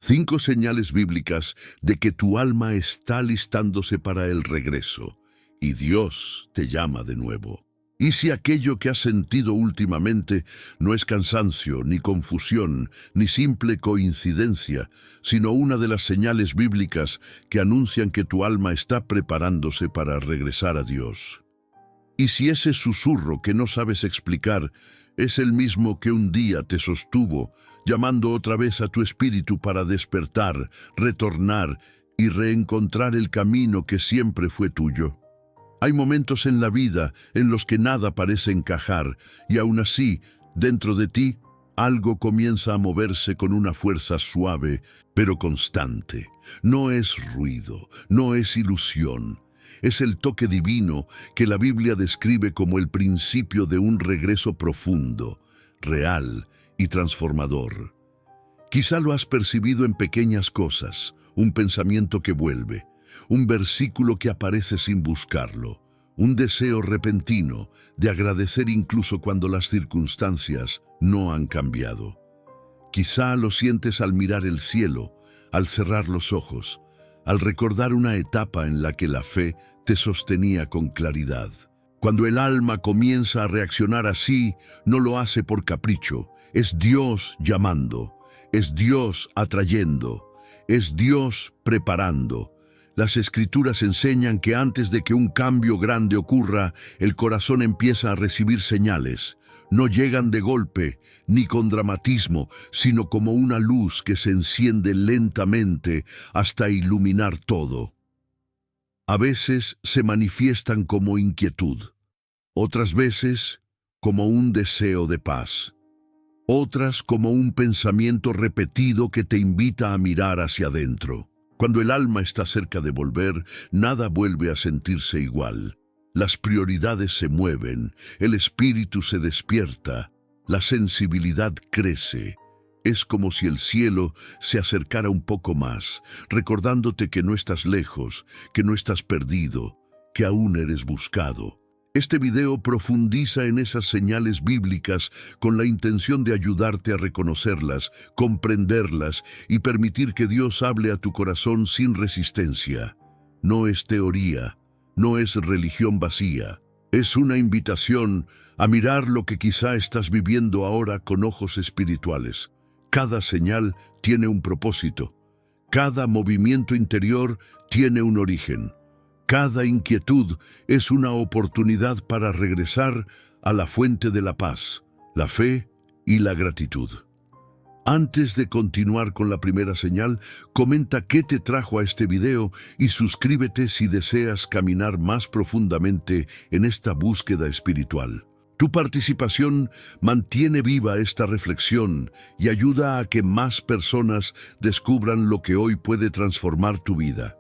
5 señales bíblicas de que tu alma está listándose para el regreso y Dios te llama de nuevo. Y si aquello que has sentido últimamente no es cansancio, ni confusión, ni simple coincidencia, sino una de las señales bíblicas que anuncian que tu alma está preparándose para regresar a Dios. Y si ese susurro que no sabes explicar es el mismo que un día te sostuvo, llamando otra vez a tu espíritu para despertar, retornar y reencontrar el camino que siempre fue tuyo. Hay momentos en la vida en los que nada parece encajar y aún así, dentro de ti, algo comienza a moverse con una fuerza suave, pero constante. No es ruido, no es ilusión. Es el toque divino que la Biblia describe como el principio de un regreso profundo, real y transformador. Quizá lo has percibido en pequeñas cosas, un pensamiento que vuelve, un versículo que aparece sin buscarlo, un deseo repentino de agradecer incluso cuando las circunstancias no han cambiado. Quizá lo sientes al mirar el cielo, al cerrar los ojos, al recordar una etapa en la que la fe te sostenía con claridad. Cuando el alma comienza a reaccionar así, no lo hace por capricho, es Dios llamando, es Dios atrayendo, es Dios preparando. Las Escrituras enseñan que antes de que un cambio grande ocurra, el corazón empieza a recibir señales. No llegan de golpe, ni con dramatismo, sino como una luz que se enciende lentamente hasta iluminar todo. A veces se manifiestan como inquietud, otras veces como un deseo de paz, otras como un pensamiento repetido que te invita a mirar hacia adentro. Cuando el alma está cerca de volver, nada vuelve a sentirse igual. Las prioridades se mueven, el espíritu se despierta, la sensibilidad crece. Es como si el cielo se acercara un poco más, recordándote que no estás lejos, que no estás perdido, que aún eres buscado. Este video profundiza en esas señales bíblicas con la intención de ayudarte a reconocerlas, comprenderlas y permitir que Dios hable a tu corazón sin resistencia. No es teoría, no es religión vacía. Es una invitación a mirar lo que quizá estás viviendo ahora con ojos espirituales. Cada señal tiene un propósito. Cada movimiento interior tiene un origen. Cada inquietud es una oportunidad para regresar a la fuente de la paz, la fe y la gratitud. Antes de continuar con la primera señal, comenta qué te trajo a este video y suscríbete si deseas caminar más profundamente en esta búsqueda espiritual. Tu participación mantiene viva esta reflexión y ayuda a que más personas descubran lo que hoy puede transformar tu vida.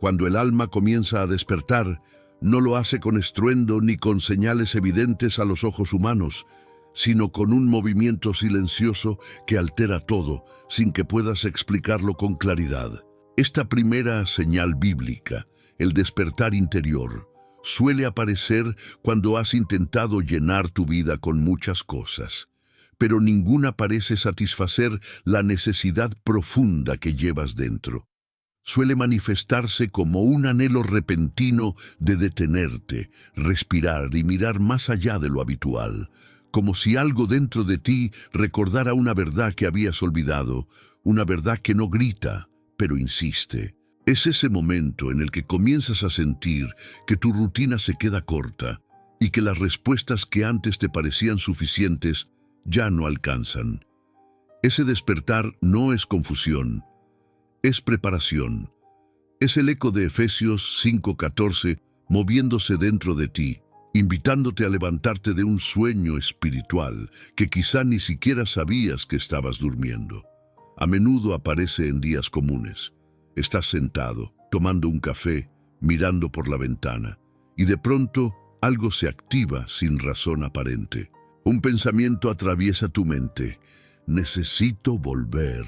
Cuando el alma comienza a despertar, no lo hace con estruendo ni con señales evidentes a los ojos humanos, sino con un movimiento silencioso que altera todo, sin que puedas explicarlo con claridad. Esta primera señal bíblica, el despertar interior, suele aparecer cuando has intentado llenar tu vida con muchas cosas, pero ninguna parece satisfacer la necesidad profunda que llevas dentro. Suele manifestarse como un anhelo repentino de detenerte, respirar y mirar más allá de lo habitual, como si algo dentro de ti recordara una verdad que habías olvidado, una verdad que no grita, pero insiste. Es ese momento en el que comienzas a sentir que tu rutina se queda corta y que las respuestas que antes te parecían suficientes ya no alcanzan. Ese despertar no es confusión, es preparación. Es el eco de Efesios 5:14 moviéndose dentro de ti, invitándote a levantarte de un sueño espiritual que quizá ni siquiera sabías que estabas durmiendo. A menudo aparece en días comunes. Estás sentado, tomando un café, mirando por la ventana, y de pronto algo se activa sin razón aparente. Un pensamiento atraviesa tu mente. Necesito volver.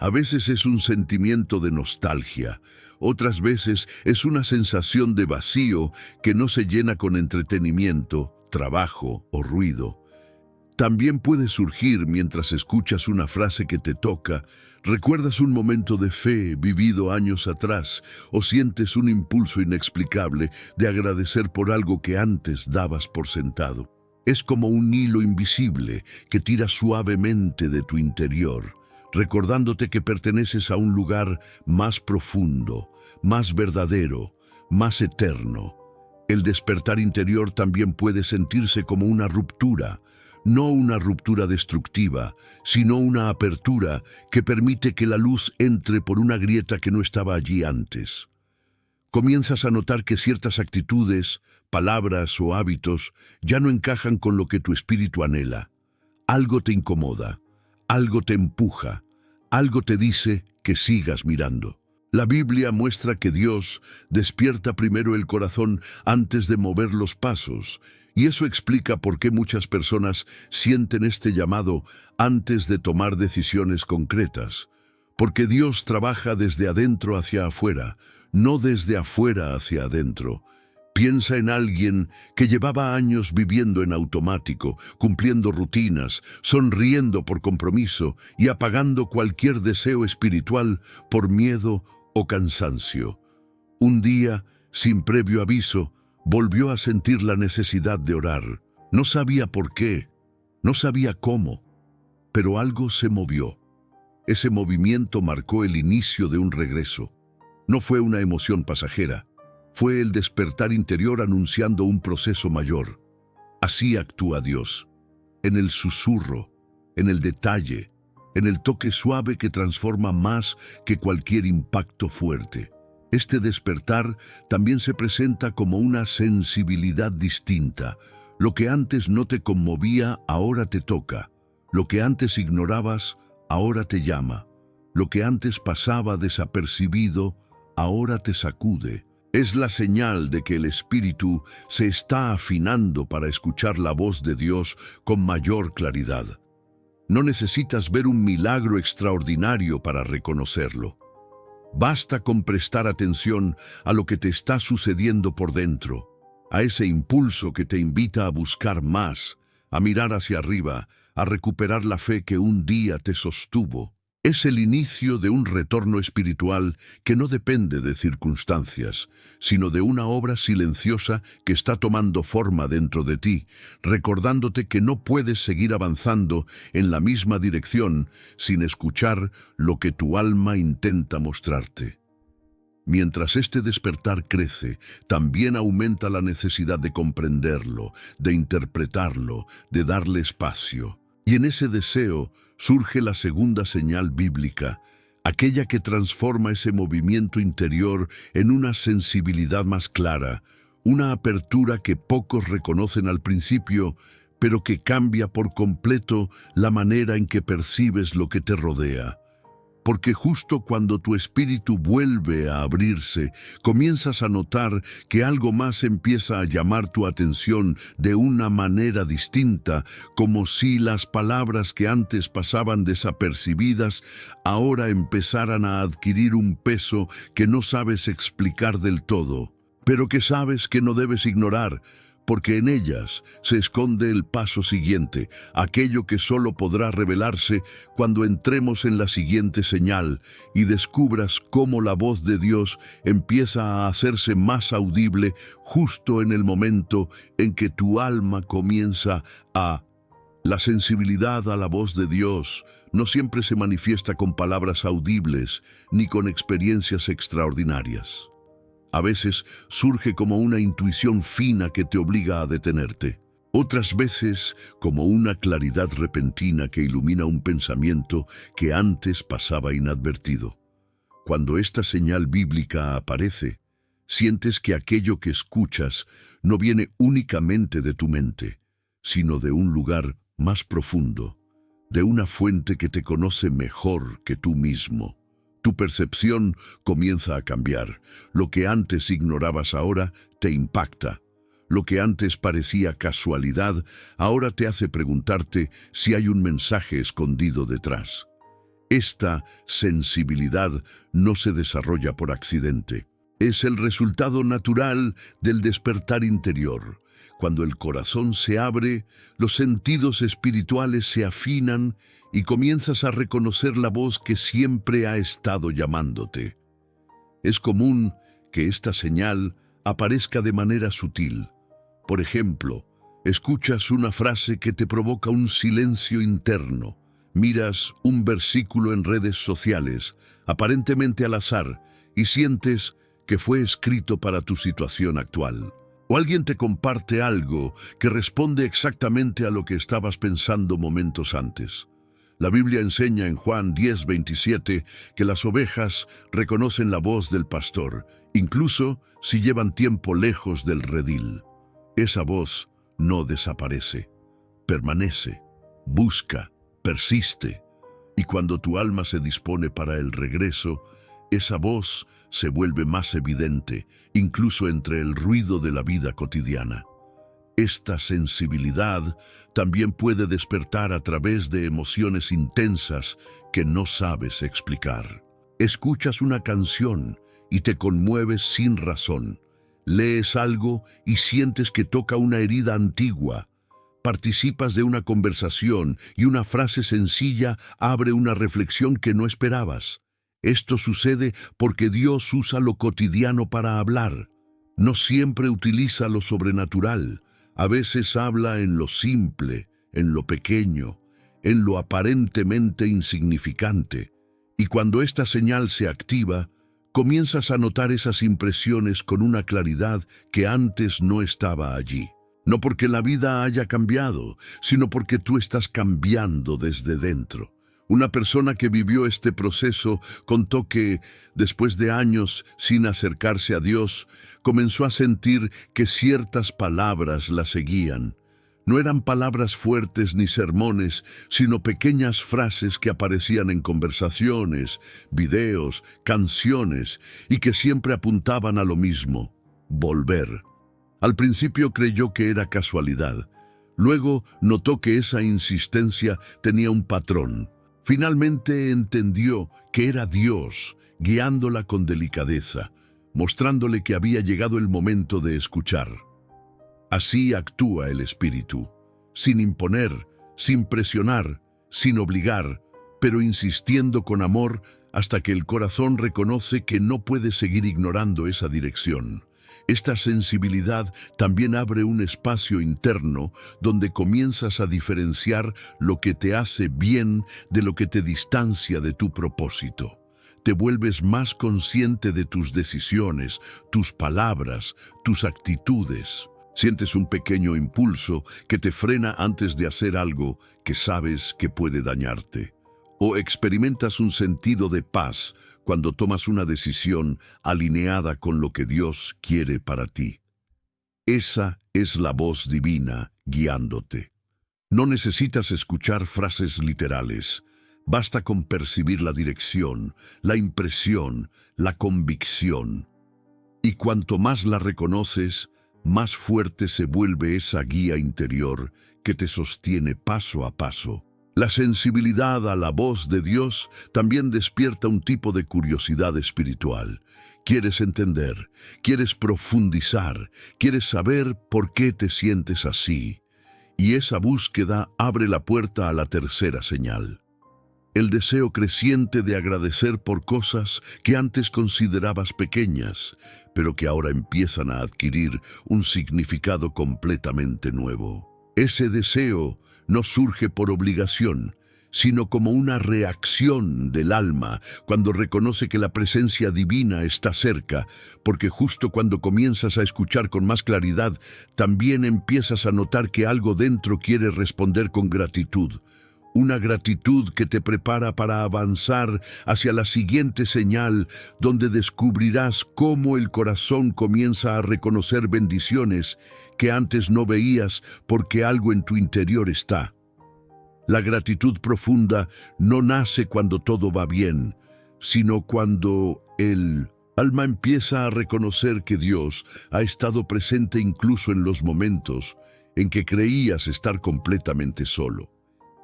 A veces es un sentimiento de nostalgia, otras veces es una sensación de vacío que no se llena con entretenimiento, trabajo o ruido. También puede surgir mientras escuchas una frase que te toca, recuerdas un momento de fe vivido años atrás o sientes un impulso inexplicable de agradecer por algo que antes dabas por sentado. Es como un hilo invisible que tira suavemente de tu interior, recordándote que perteneces a un lugar más profundo, más verdadero, más eterno. El despertar interior también puede sentirse como una ruptura, no una ruptura destructiva, sino una apertura que permite que la luz entre por una grieta que no estaba allí antes. Comienzas a notar que ciertas actitudes, palabras o hábitos ya no encajan con lo que tu espíritu anhela. Algo te incomoda, algo te empuja, algo te dice que sigas mirando. La Biblia muestra que Dios despierta primero el corazón antes de mover los pasos, y eso explica por qué muchas personas sienten este llamado antes de tomar decisiones concretas. Porque Dios trabaja desde adentro hacia afuera, no desde afuera hacia adentro. Piensa en alguien que llevaba años viviendo en automático, cumpliendo rutinas, sonriendo por compromiso y apagando cualquier deseo espiritual por miedo o cansancio. Un día, sin previo aviso, volvió a sentir la necesidad de orar. No sabía por qué, no sabía cómo, pero algo se movió. Ese movimiento marcó el inicio de un regreso. No fue una emoción pasajera, fue el despertar interior anunciando un proceso mayor. Así actúa Dios, en el susurro, en el detalle, en el toque suave que transforma más que cualquier impacto fuerte. Este despertar también se presenta como una sensibilidad distinta. Lo que antes no te conmovía, ahora te toca. Lo que antes ignorabas, ahora te llama. Lo que antes pasaba desapercibido, ahora te sacude. Es la señal de que el espíritu se está afinando para escuchar la voz de Dios con mayor claridad. No necesitas ver un milagro extraordinario para reconocerlo. Basta con prestar atención a lo que te está sucediendo por dentro, a ese impulso que te invita a buscar más, a mirar hacia arriba, a recuperar la fe que un día te sostuvo. Es el inicio de un retorno espiritual que no depende de circunstancias, sino de una obra silenciosa que está tomando forma dentro de ti, recordándote que no puedes seguir avanzando en la misma dirección sin escuchar lo que tu alma intenta mostrarte. Mientras este despertar crece, también aumenta la necesidad de comprenderlo, de interpretarlo, de darle espacio. Y en ese deseo surge la segunda señal bíblica, aquella que transforma ese movimiento interior en una sensibilidad más clara, una apertura que pocos reconocen al principio, pero que cambia por completo la manera en que percibes lo que te rodea. Porque justo cuando tu espíritu vuelve a abrirse, comienzas a notar que algo más empieza a llamar tu atención de una manera distinta, como si las palabras que antes pasaban desapercibidas ahora empezaran a adquirir un peso que no sabes explicar del todo, pero que sabes que no debes ignorar, porque en ellas se esconde el paso siguiente, aquello que solo podrá revelarse cuando entremos en la siguiente señal y descubras cómo la voz de Dios empieza a hacerse más audible justo en el momento en que tu alma comienza a... La sensibilidad a la voz de Dios no siempre se manifiesta con palabras audibles ni con experiencias extraordinarias. A veces surge como una intuición fina que te obliga a detenerte. Otras veces como una claridad repentina que ilumina un pensamiento que antes pasaba inadvertido. Cuando esta señal bíblica aparece, sientes que aquello que escuchas no viene únicamente de tu mente, sino de un lugar más profundo, de una fuente que te conoce mejor que tú mismo. Tu percepción comienza a cambiar. Lo que antes ignorabas ahora te impacta. Lo que antes parecía casualidad, ahora te hace preguntarte si hay un mensaje escondido detrás. Esta sensibilidad no se desarrolla por accidente. Es el resultado natural del despertar interior. Cuando el corazón se abre, los sentidos espirituales se afinan y comienzas a reconocer la voz que siempre ha estado llamándote. Es común que esta señal aparezca de manera sutil. Por ejemplo, escuchas una frase que te provoca un silencio interno. Miras un versículo en redes sociales, aparentemente al azar, y sientes que fue escrito para tu situación actual. O alguien te comparte algo que responde exactamente a lo que estabas pensando momentos antes. La Biblia enseña en Juan 10:27 que las ovejas reconocen la voz del pastor, incluso si llevan tiempo lejos del redil. Esa voz no desaparece, permanece, busca, persiste, y cuando tu alma se dispone para el regreso, esa voz se vuelve más evidente, incluso entre el ruido de la vida cotidiana. Esta sensibilidad también puede despertar a través de emociones intensas que no sabes explicar. Escuchas una canción y te conmueves sin razón. Lees algo y sientes que toca una herida antigua. Participas de una conversación y una frase sencilla abre una reflexión que no esperabas. Esto sucede porque Dios usa lo cotidiano para hablar. No siempre utiliza lo sobrenatural. A veces habla en lo simple, en lo pequeño, en lo aparentemente insignificante. Y cuando esta señal se activa, comienzas a notar esas impresiones con una claridad que antes no estaba allí. No porque la vida haya cambiado, sino porque tú estás cambiando desde dentro. Una persona que vivió este proceso contó que, después de años sin acercarse a Dios, comenzó a sentir que ciertas palabras la seguían. No eran palabras fuertes ni sermones, sino pequeñas frases que aparecían en conversaciones, videos, canciones, y que siempre apuntaban a lo mismo: volver. Al principio creyó que era casualidad. Luego notó que esa insistencia tenía un patrón. Finalmente entendió que era Dios guiándola con delicadeza, mostrándole que había llegado el momento de escuchar. Así actúa el Espíritu, sin imponer, sin presionar, sin obligar, pero insistiendo con amor hasta que el corazón reconoce que no puede seguir ignorando esa dirección. Esta sensibilidad también abre un espacio interno donde comienzas a diferenciar lo que te hace bien de lo que te distancia de tu propósito. Te vuelves más consciente de tus decisiones, tus palabras, tus actitudes. Sientes un pequeño impulso que te frena antes de hacer algo que sabes que puede dañarte. O experimentas un sentido de paz cuando tomas una decisión alineada con lo que Dios quiere para ti. Esa es la voz divina guiándote. No necesitas escuchar frases literales. Basta con percibir la dirección, la impresión, la convicción. Y cuanto más la reconoces, más fuerte se vuelve esa guía interior que te sostiene paso a paso. La sensibilidad a la voz de Dios también despierta un tipo de curiosidad espiritual. Quieres entender, quieres profundizar, quieres saber por qué te sientes así. Y esa búsqueda abre la puerta a la tercera señal. El deseo creciente de agradecer por cosas que antes considerabas pequeñas, pero que ahora empiezan a adquirir un significado completamente nuevo. Ese deseo no surge por obligación, sino como una reacción del alma cuando reconoce que la presencia divina está cerca, porque justo cuando comienzas a escuchar con más claridad, también empiezas a notar que algo dentro quiere responder con gratitud. Una gratitud que te prepara para avanzar hacia la siguiente señal, donde descubrirás cómo el corazón comienza a reconocer bendiciones que antes no veías porque algo en tu interior está. La gratitud profunda no nace cuando todo va bien, sino cuando el alma empieza a reconocer que Dios ha estado presente incluso en los momentos en que creías estar completamente solo.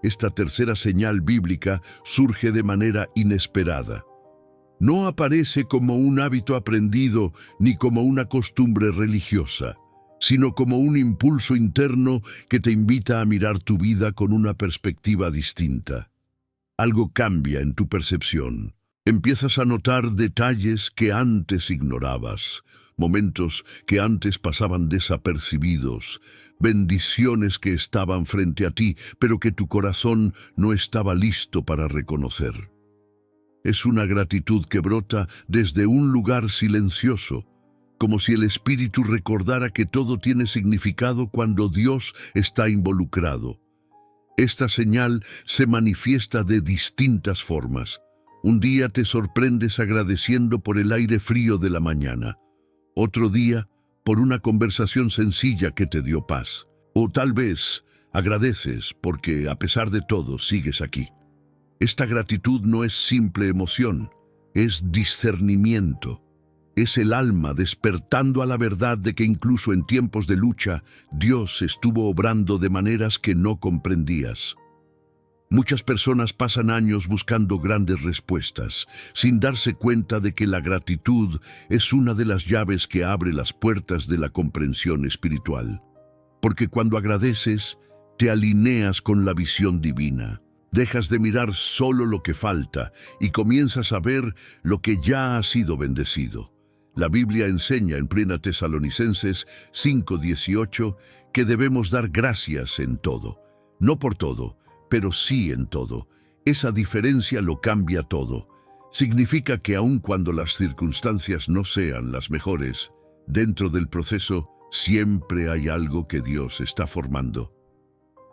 Esta tercera señal bíblica surge de manera inesperada. No aparece como un hábito aprendido ni como una costumbre religiosa. sino como un impulso interno que te invita a mirar tu vida con una perspectiva distinta. Algo cambia en tu percepción. Empiezas a notar detalles que antes ignorabas, momentos que antes pasaban desapercibidos, bendiciones que estaban frente a ti, pero que tu corazón no estaba listo para reconocer. Es una gratitud que brota desde un lugar silencioso, como si el Espíritu recordara que todo tiene significado cuando Dios está involucrado. Esta señal se manifiesta de distintas formas. Un día te sorprendes agradeciendo por el aire frío de la mañana. Otro día, por una conversación sencilla que te dio paz. O tal vez agradeces porque, a pesar de todo, sigues aquí. Esta gratitud no es simple emoción, es discernimiento. Es el alma despertando a la verdad de que incluso en tiempos de lucha, Dios estuvo obrando de maneras que no comprendías. Muchas personas pasan años buscando grandes respuestas, sin darse cuenta de que la gratitud es una de las llaves que abre las puertas de la comprensión espiritual. Porque cuando agradeces, te alineas con la visión divina. Dejas de mirar solo lo que falta y comienzas a ver lo que ya ha sido bendecido. La Biblia enseña en 1 Tesalonicenses 5:18 que debemos dar gracias en todo. No por todo, pero sí en todo. Esa diferencia lo cambia todo. Significa que aun cuando las circunstancias no sean las mejores, dentro del proceso siempre hay algo que Dios está formando.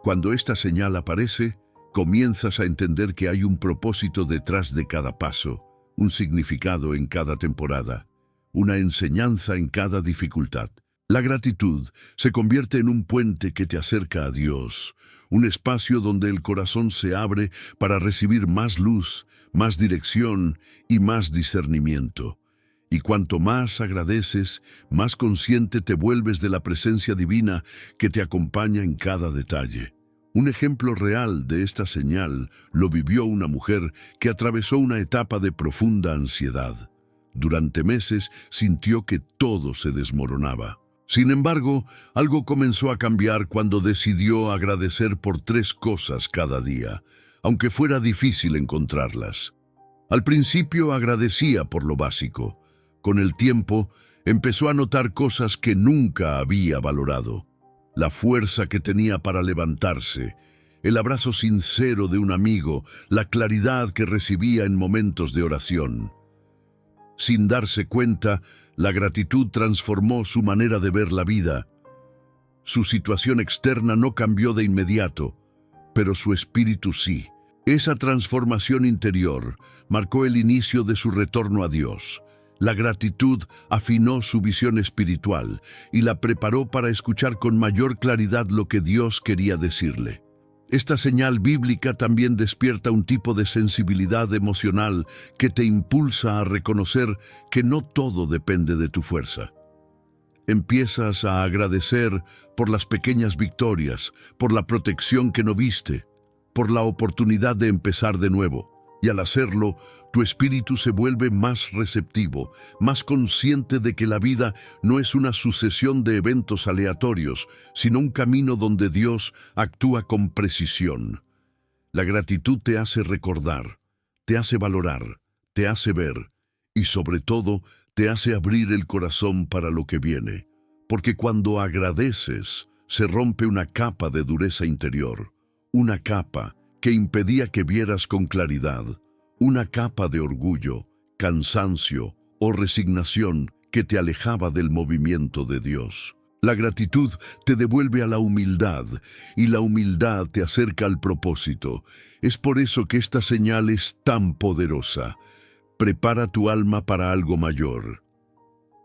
Cuando esta señal aparece, comienzas a entender que hay un propósito detrás de cada paso, un significado en cada temporada, una enseñanza en cada dificultad. La gratitud se convierte en un puente que te acerca a Dios, un espacio donde el corazón se abre para recibir más luz, más dirección y más discernimiento. Y cuanto más agradeces, más consciente te vuelves de la presencia divina que te acompaña en cada detalle. Un ejemplo real de esta señal lo vivió una mujer que atravesó una etapa de profunda ansiedad. Durante meses sintió que todo se desmoronaba. Sin embargo, algo comenzó a cambiar cuando decidió agradecer por 3 cosas cada día, aunque fuera difícil encontrarlas. Al principio agradecía por lo básico. Con el tiempo, empezó a notar cosas que nunca había valorado. La fuerza que tenía para levantarse, el abrazo sincero de un amigo, la claridad que recibía en momentos de oración. Sin darse cuenta, la gratitud transformó su manera de ver la vida. Su situación externa no cambió de inmediato, pero su espíritu sí. Esa transformación interior marcó el inicio de su retorno a Dios. La gratitud afinó su visión espiritual y la preparó para escuchar con mayor claridad lo que Dios quería decirle. Esta señal bíblica también despierta un tipo de sensibilidad emocional que te impulsa a reconocer que no todo depende de tu fuerza. Empiezas a agradecer por las pequeñas victorias, por la protección que no viste, por la oportunidad de empezar de nuevo. Y al hacerlo, tu espíritu se vuelve más receptivo, más consciente de que la vida no es una sucesión de eventos aleatorios, sino un camino donde Dios actúa con precisión. La gratitud te hace recordar, te hace valorar, te hace ver y sobre todo te hace abrir el corazón para lo que viene. Porque cuando agradeces, se rompe una capa de dureza interior, una capa que impedía que vieras con claridad, una capa de orgullo, cansancio o resignación que te alejaba del movimiento de Dios. La gratitud te devuelve a la humildad y la humildad te acerca al propósito. Es por eso que esta señal es tan poderosa. Prepara tu alma para algo mayor.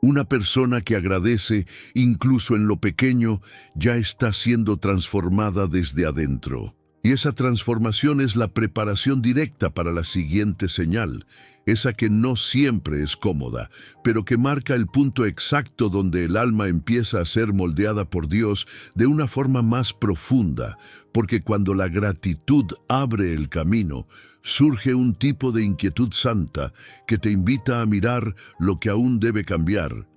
Una persona que agradece, incluso en lo pequeño, ya está siendo transformada desde adentro. Y esa transformación es la preparación directa para la siguiente señal, esa que no siempre es cómoda, pero que marca el punto exacto donde el alma empieza a ser moldeada por Dios de una forma más profunda, porque cuando la gratitud abre el camino, surge un tipo de inquietud santa que te invita a mirar lo que aún debe cambiar.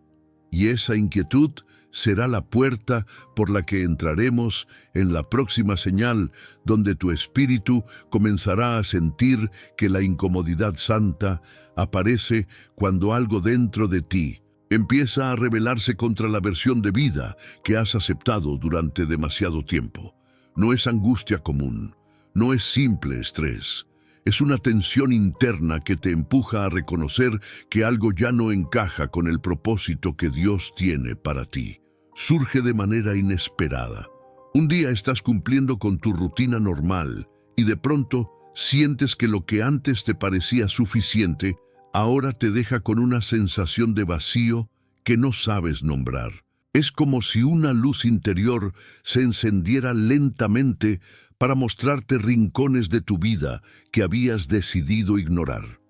Y esa inquietud será la puerta por la que entraremos en la próxima señal, donde tu espíritu comenzará a sentir que la incomodidad santa aparece cuando algo dentro de ti empieza a rebelarse contra la versión de vida que has aceptado durante demasiado tiempo. No es angustia común, no es simple estrés. Es una tensión interna que te empuja a reconocer que algo ya no encaja con el propósito que Dios tiene para ti. Surge de manera inesperada. Un día estás cumpliendo con tu rutina normal y de pronto sientes que lo que antes te parecía suficiente ahora te deja con una sensación de vacío que no sabes nombrar. Es como si una luz interior se encendiera lentamente para mostrarte rincones de tu vida que habías decidido ignorar.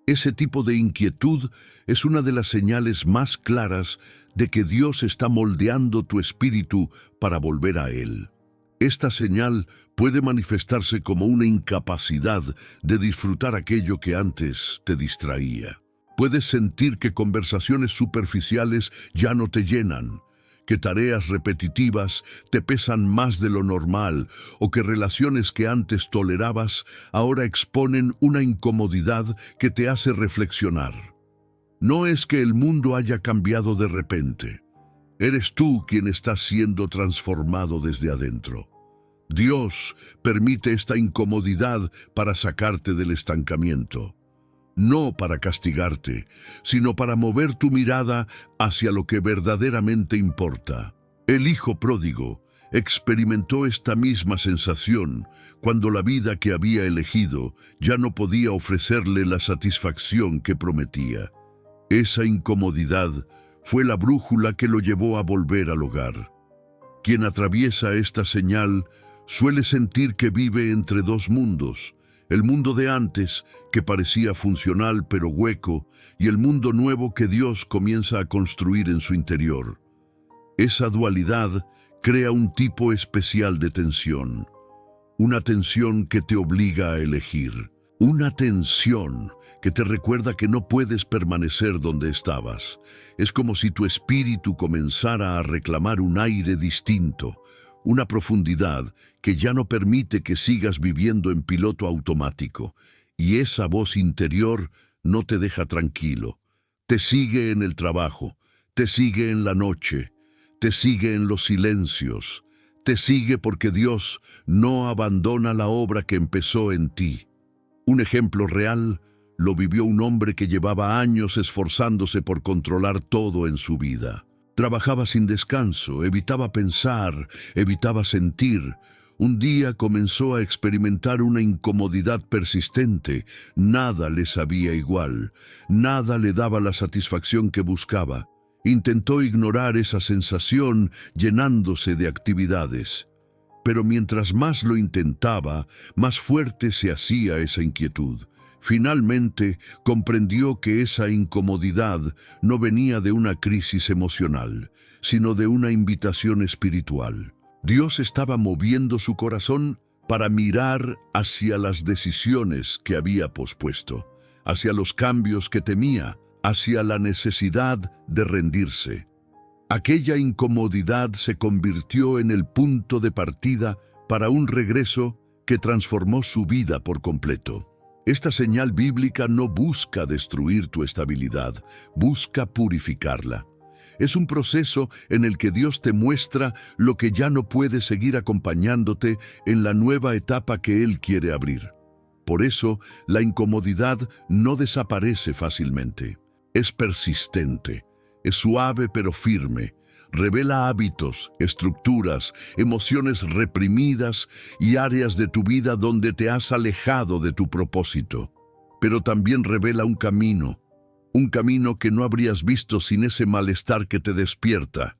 Ese tipo de inquietud es una de las señales más claras de que Dios está moldeando tu espíritu para volver a Él. Esta señal puede manifestarse como una incapacidad de disfrutar aquello que antes te distraía. Puedes sentir que conversaciones superficiales ya no te llenan, que tareas repetitivas te pesan más de lo normal o que relaciones que antes tolerabas ahora exponen una incomodidad que te hace reflexionar. No es que el mundo haya cambiado de repente. Eres tú quien está siendo transformado desde adentro. Dios permite esta incomodidad para sacarte del estancamiento. No para castigarte, sino para mover tu mirada hacia lo que verdaderamente importa. El hijo pródigo experimentó esta misma sensación cuando la vida que había elegido ya no podía ofrecerle la satisfacción que prometía. Esa incomodidad fue la brújula que lo llevó a volver al hogar. Quien atraviesa esta señal suele sentir que vive entre dos mundos: el mundo de antes, que parecía funcional pero hueco, y el mundo nuevo que Dios comienza a construir en su interior. Esa dualidad crea un tipo especial de tensión, una tensión que te obliga a elegir, una tensión que te recuerda que no puedes permanecer donde estabas. Es como si tu espíritu comenzara a reclamar un aire distinto, una profundidad que ya no permite que sigas viviendo en piloto automático, y esa voz interior no te deja tranquilo. Te sigue en el trabajo, te sigue en la noche, te sigue en los silencios, te sigue porque Dios no abandona la obra que empezó en ti. Un ejemplo real lo vivió un hombre que llevaba años esforzándose por controlar todo en su vida. Trabajaba sin descanso, evitaba pensar, evitaba sentir. Un día comenzó a experimentar una incomodidad persistente. Nada le sabía igual, nada le daba la satisfacción que buscaba. Intentó ignorar esa sensación llenándose de actividades. Pero mientras más lo intentaba, más fuerte se hacía esa inquietud. Finalmente comprendió que esa incomodidad no venía de una crisis emocional, sino de una invitación espiritual. Dios estaba moviendo su corazón para mirar hacia las decisiones que había pospuesto, hacia los cambios que temía, hacia la necesidad de rendirse. Aquella incomodidad se convirtió en el punto de partida para un regreso que transformó su vida por completo. Esta señal bíblica no busca destruir tu estabilidad, busca purificarla. Es un proceso en el que Dios te muestra lo que ya no puede seguir acompañándote en la nueva etapa que Él quiere abrir. Por eso, la incomodidad no desaparece fácilmente. Es persistente, es suave pero firme. Revela hábitos, estructuras, emociones reprimidas y áreas de tu vida donde te has alejado de tu propósito. Pero también revela un camino que no habrías visto sin ese malestar que te despierta.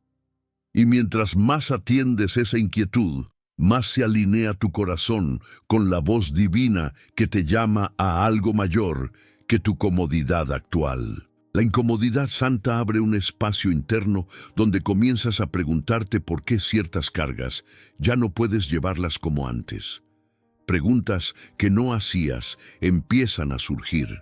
Y mientras más atiendes esa inquietud, más se alinea tu corazón con la voz divina que te llama a algo mayor que tu comodidad actual. La incomodidad santa abre un espacio interno donde comienzas a preguntarte por qué ciertas cargas ya no puedes llevarlas como antes. Preguntas que no hacías empiezan a surgir.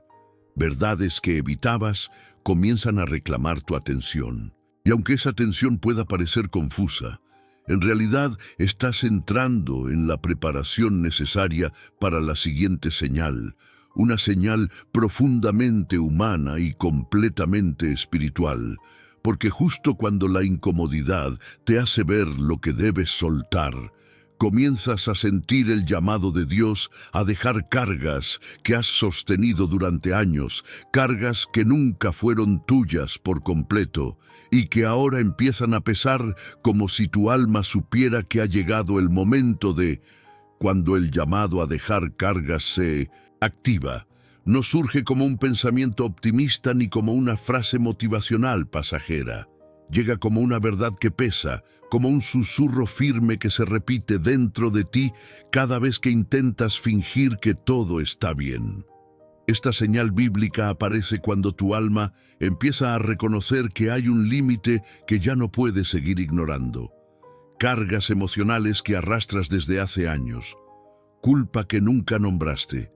Verdades que evitabas comienzan a reclamar tu atención. Y aunque esa tensión pueda parecer confusa, en realidad estás entrando en la preparación necesaria para la siguiente señal, una señal profundamente humana y completamente espiritual, porque justo cuando la incomodidad te hace ver lo que debes soltar, comienzas a sentir el llamado de Dios a dejar cargas que has sostenido durante años, cargas que nunca fueron tuyas por completo y que ahora empiezan a pesar como si tu alma supiera que ha llegado el momento de, cuando el llamado a dejar cargas se activa. No surge como un pensamiento optimista ni como una frase motivacional pasajera. Llega como una verdad que pesa, como un susurro firme que se repite dentro de ti cada vez que intentas fingir que todo está bien. Esta señal bíblica aparece cuando tu alma empieza a reconocer que hay un límite que ya no puedes seguir ignorando. Cargas emocionales que arrastras desde hace años, culpa que nunca nombraste,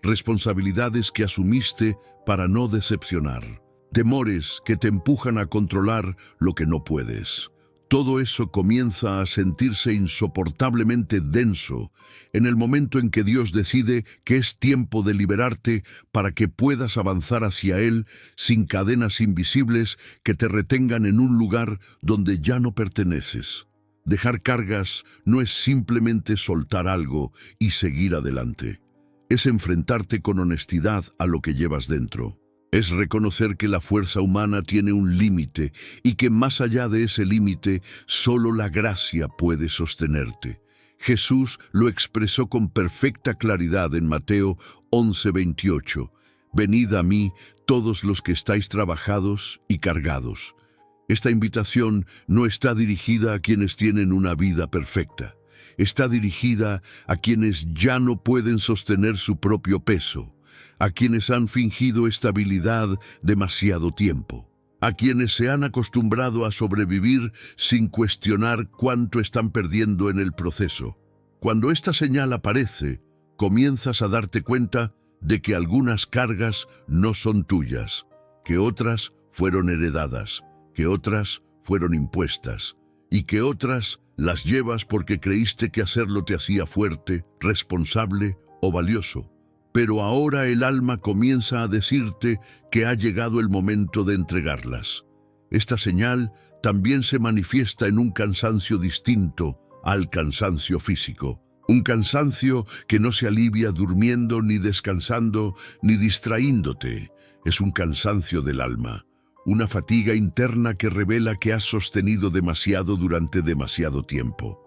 responsabilidades que asumiste para no decepcionar, temores que te empujan a controlar lo que no puedes. Todo eso comienza a sentirse insoportablemente denso en el momento en que Dios decide que es tiempo de liberarte para que puedas avanzar hacia Él sin cadenas invisibles que te retengan en un lugar donde ya no perteneces. Dejar cargas no es simplemente soltar algo y seguir adelante. Es enfrentarte con honestidad a lo que llevas dentro. Es reconocer que la fuerza humana tiene un límite y que más allá de ese límite, solo la gracia puede sostenerte. Jesús lo expresó con perfecta claridad en Mateo 11:28. Venid a mí, todos los que estáis trabajados y cargados. Esta invitación no está dirigida a quienes tienen una vida perfecta. Está dirigida a quienes ya no pueden sostener su propio peso, a quienes han fingido estabilidad demasiado tiempo, a quienes se han acostumbrado a sobrevivir sin cuestionar cuánto están perdiendo en el proceso. Cuando esta señal aparece, comienzas a darte cuenta de que algunas cargas no son tuyas, que otras fueron heredadas, que otras fueron impuestas, y que otras las llevas porque creíste que hacerlo te hacía fuerte, responsable o valioso. Pero ahora el alma comienza a decirte que ha llegado el momento de entregarlas. Esta señal también se manifiesta en un cansancio distinto al cansancio físico. Un cansancio que no se alivia durmiendo, ni descansando, ni distraíndote. Es un cansancio del alma. Una fatiga interna que revela que has sostenido demasiado durante demasiado tiempo.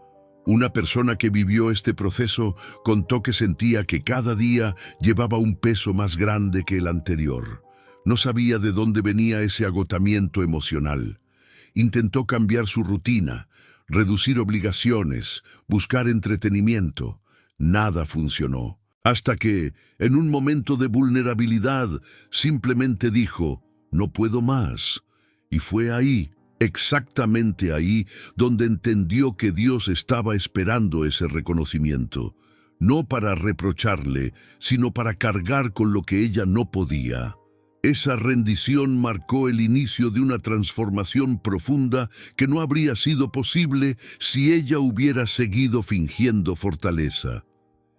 Una persona que vivió este proceso contó que sentía que cada día llevaba un peso más grande que el anterior. No sabía de dónde venía ese agotamiento emocional. Intentó cambiar su rutina, reducir obligaciones, buscar entretenimiento. Nada funcionó. Hasta que, en un momento de vulnerabilidad, simplemente dijo, no puedo más. Y fue ahí, exactamente ahí, donde entendió que Dios estaba esperando ese reconocimiento, no para reprocharle, sino para cargar con lo que ella no podía. Esa rendición marcó el inicio de una transformación profunda que no habría sido posible si ella hubiera seguido fingiendo fortaleza.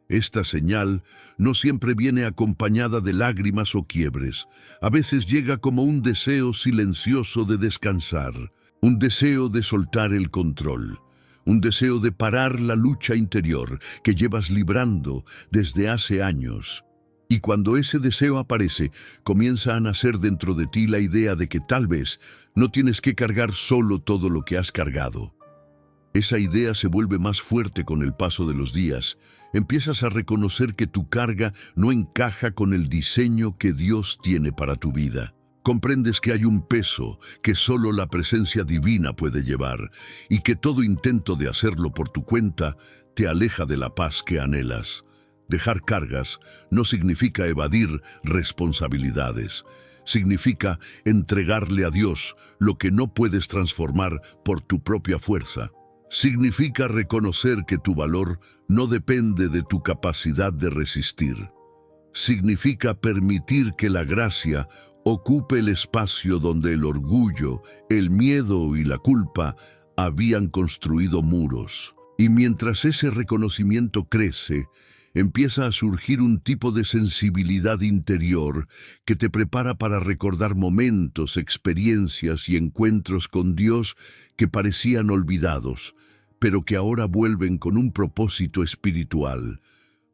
Esta señal no siempre viene acompañada de lágrimas o quiebres. A veces llega como un deseo silencioso de descansar, un deseo de soltar el control, un deseo de parar la lucha interior que llevas librando desde hace años. Y cuando ese deseo aparece, comienza a nacer dentro de ti la idea de que tal vez no tienes que cargar solo todo lo que has cargado. Esa idea se vuelve más fuerte con el paso de los días. Empiezas a reconocer que tu carga no encaja con el diseño que Dios tiene para tu vida. Comprendes que hay un peso que solo la presencia divina puede llevar y que todo intento de hacerlo por tu cuenta te aleja de la paz que anhelas. Dejar cargas no significa evadir responsabilidades. Significa entregarle a Dios lo que no puedes transformar por tu propia fuerza. Significa reconocer que tu valor no depende de tu capacidad de resistir. Significa permitir que la gracia ocupe el espacio donde el orgullo, el miedo y la culpa habían construido muros. Y mientras ese reconocimiento crece, empieza a surgir un tipo de sensibilidad interior que te prepara para recordar momentos, experiencias y encuentros con Dios que parecían olvidados, pero que ahora vuelven con un propósito espiritual.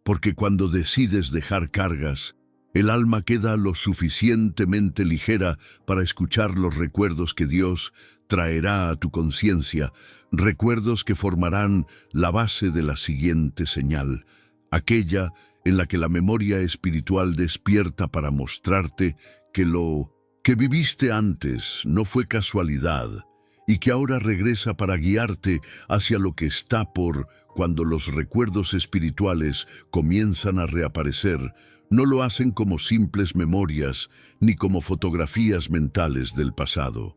Porque cuando decides dejar cargas, el alma queda lo suficientemente ligera para escuchar los recuerdos que Dios traerá a tu conciencia, recuerdos que formarán la base de la siguiente señal, aquella en la que la memoria espiritual despierta para mostrarte que lo que viviste antes no fue casualidad y que ahora regresa para guiarte hacia lo que está por cuando los recuerdos espirituales comienzan a reaparecer. No lo hacen como simples memorias ni como fotografías mentales del pasado.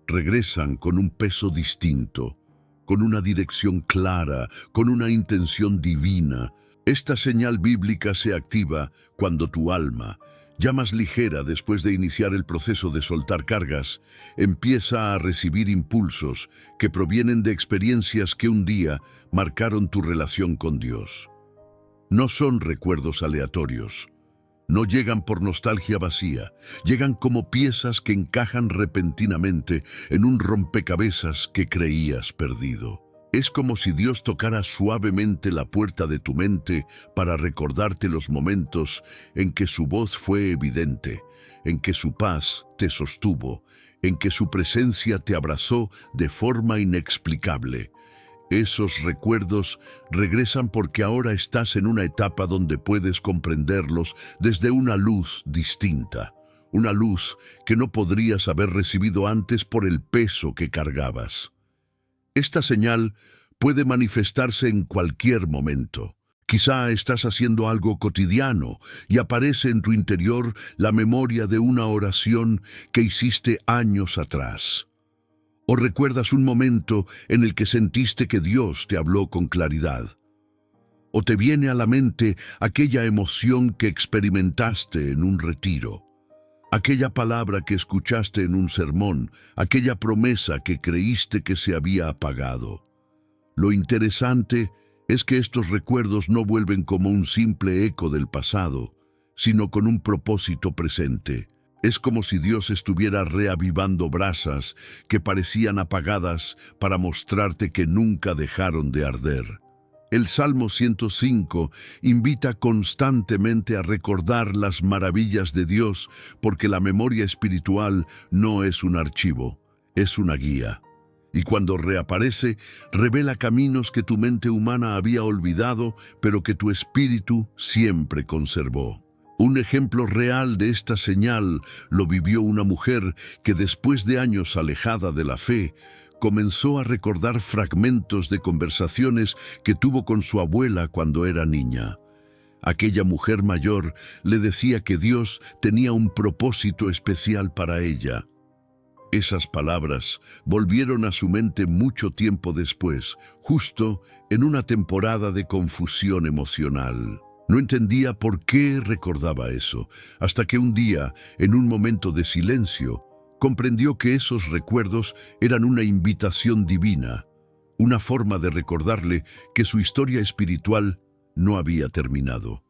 Regresan con un peso distinto, con una dirección clara, con una intención divina. Esta señal bíblica se activa cuando tu alma, ya más ligera después de iniciar el proceso de soltar cargas, empieza a recibir impulsos que provienen de experiencias que un día marcaron tu relación con Dios. No son recuerdos aleatorios. No llegan por nostalgia vacía, llegan como piezas que encajan repentinamente en un rompecabezas que creías perdido. Es como si Dios tocara suavemente la puerta de tu mente para recordarte los momentos en que su voz fue evidente, en que su paz te sostuvo, en que su presencia te abrazó de forma inexplicable. Esos recuerdos regresan porque ahora estás en una etapa donde puedes comprenderlos desde una luz distinta, una luz que no podrías haber recibido antes por el peso que cargabas. Esta señal puede manifestarse en cualquier momento. Quizá estás haciendo algo cotidiano y aparece en tu interior la memoria de una oración que hiciste años atrás. O recuerdas un momento en el que sentiste que Dios te habló con claridad. O te viene a la mente aquella emoción que experimentaste en un retiro. Aquella palabra que escuchaste en un sermón, aquella promesa que creíste que se había apagado. Lo interesante es que estos recuerdos no vuelven como un simple eco del pasado, sino con un propósito presente. Es como si Dios estuviera reavivando brasas que parecían apagadas para mostrarte que nunca dejaron de arder. El Salmo 105 invita constantemente a recordar las maravillas de Dios porque la memoria espiritual no es un archivo, es una guía. Y cuando reaparece, revela caminos que tu mente humana había olvidado, pero que tu espíritu siempre conservó. Un ejemplo real de esta señal lo vivió una mujer que después de años alejada de la fe, comenzó a recordar fragmentos de conversaciones que tuvo con su abuela cuando era niña. Aquella mujer mayor le decía que Dios tenía un propósito especial para ella. Esas palabras volvieron a su mente mucho tiempo después, justo en una temporada de confusión emocional. No entendía por qué recordaba eso, hasta que un día, en un momento de silencio, comprendió que esos recuerdos eran una invitación divina, una forma de recordarle que su historia espiritual no había terminado.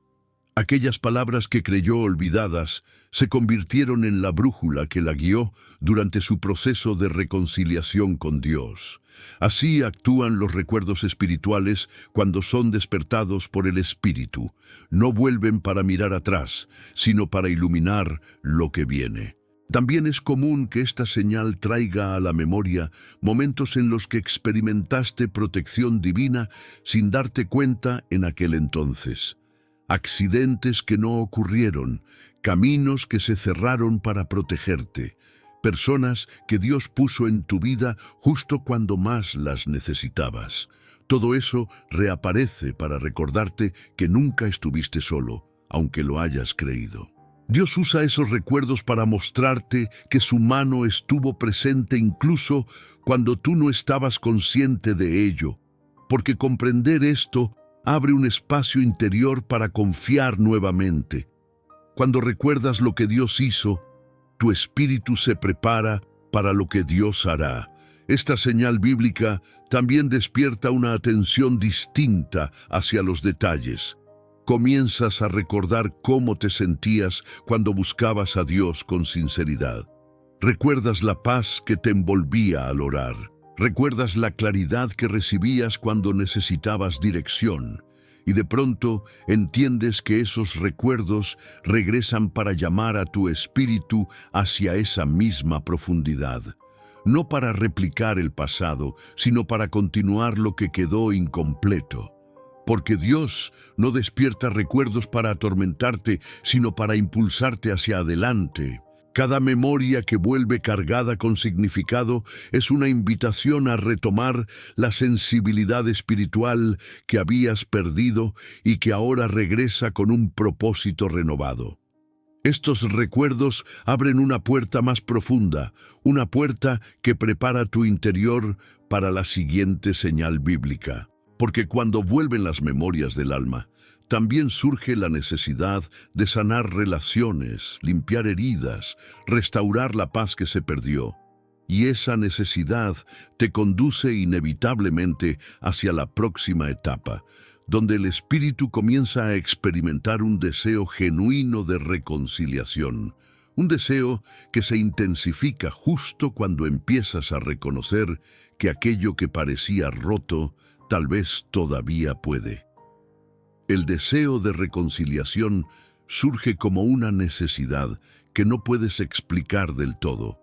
Aquellas palabras que creyó olvidadas se convirtieron en la brújula que la guió durante su proceso de reconciliación con Dios. Así actúan los recuerdos espirituales cuando son despertados por el Espíritu. No vuelven para mirar atrás, sino para iluminar lo que viene. También es común que esta señal traiga a la memoria momentos en los que experimentaste protección divina sin darte cuenta en aquel entonces. Accidentes que no ocurrieron, caminos que se cerraron para protegerte, personas que Dios puso en tu vida justo cuando más las necesitabas. Todo eso reaparece para recordarte que nunca estuviste solo, aunque lo hayas creído. Dios usa esos recuerdos para mostrarte que su mano estuvo presente incluso cuando tú no estabas consciente de ello, porque comprender esto abre un espacio interior para confiar nuevamente. Cuando recuerdas lo que Dios hizo, Tu espíritu se prepara para lo que Dios hará. Esta señal bíblica también despierta una atención distinta hacia los detalles. Comienzas a recordar cómo te sentías cuando buscabas a Dios con sinceridad. Recuerdas la paz que te envolvía al orar. Recuerdas la claridad que recibías cuando necesitabas dirección. Y de pronto entiendes que esos recuerdos regresan para llamar a tu espíritu hacia esa misma profundidad. No para replicar el pasado, sino para continuar lo que quedó incompleto. Porque Dios no despierta recuerdos para atormentarte, sino para impulsarte hacia adelante. Cada memoria que vuelve cargada con significado es una invitación a retomar la sensibilidad espiritual que habías perdido y que ahora regresa con un propósito renovado. Estos recuerdos abren una puerta más profunda, una puerta que prepara tu interior para la siguiente señal bíblica. Porque cuando vuelven las memorias del alma, también surge la necesidad de sanar relaciones, limpiar heridas, restaurar la paz que se perdió. Y esa necesidad te conduce inevitablemente hacia la próxima etapa, donde el espíritu comienza a experimentar un deseo genuino de reconciliación, un deseo que se intensifica justo cuando empiezas a reconocer que aquello que parecía roto tal vez todavía puede. El deseo de reconciliación surge como una necesidad que no puedes explicar del todo,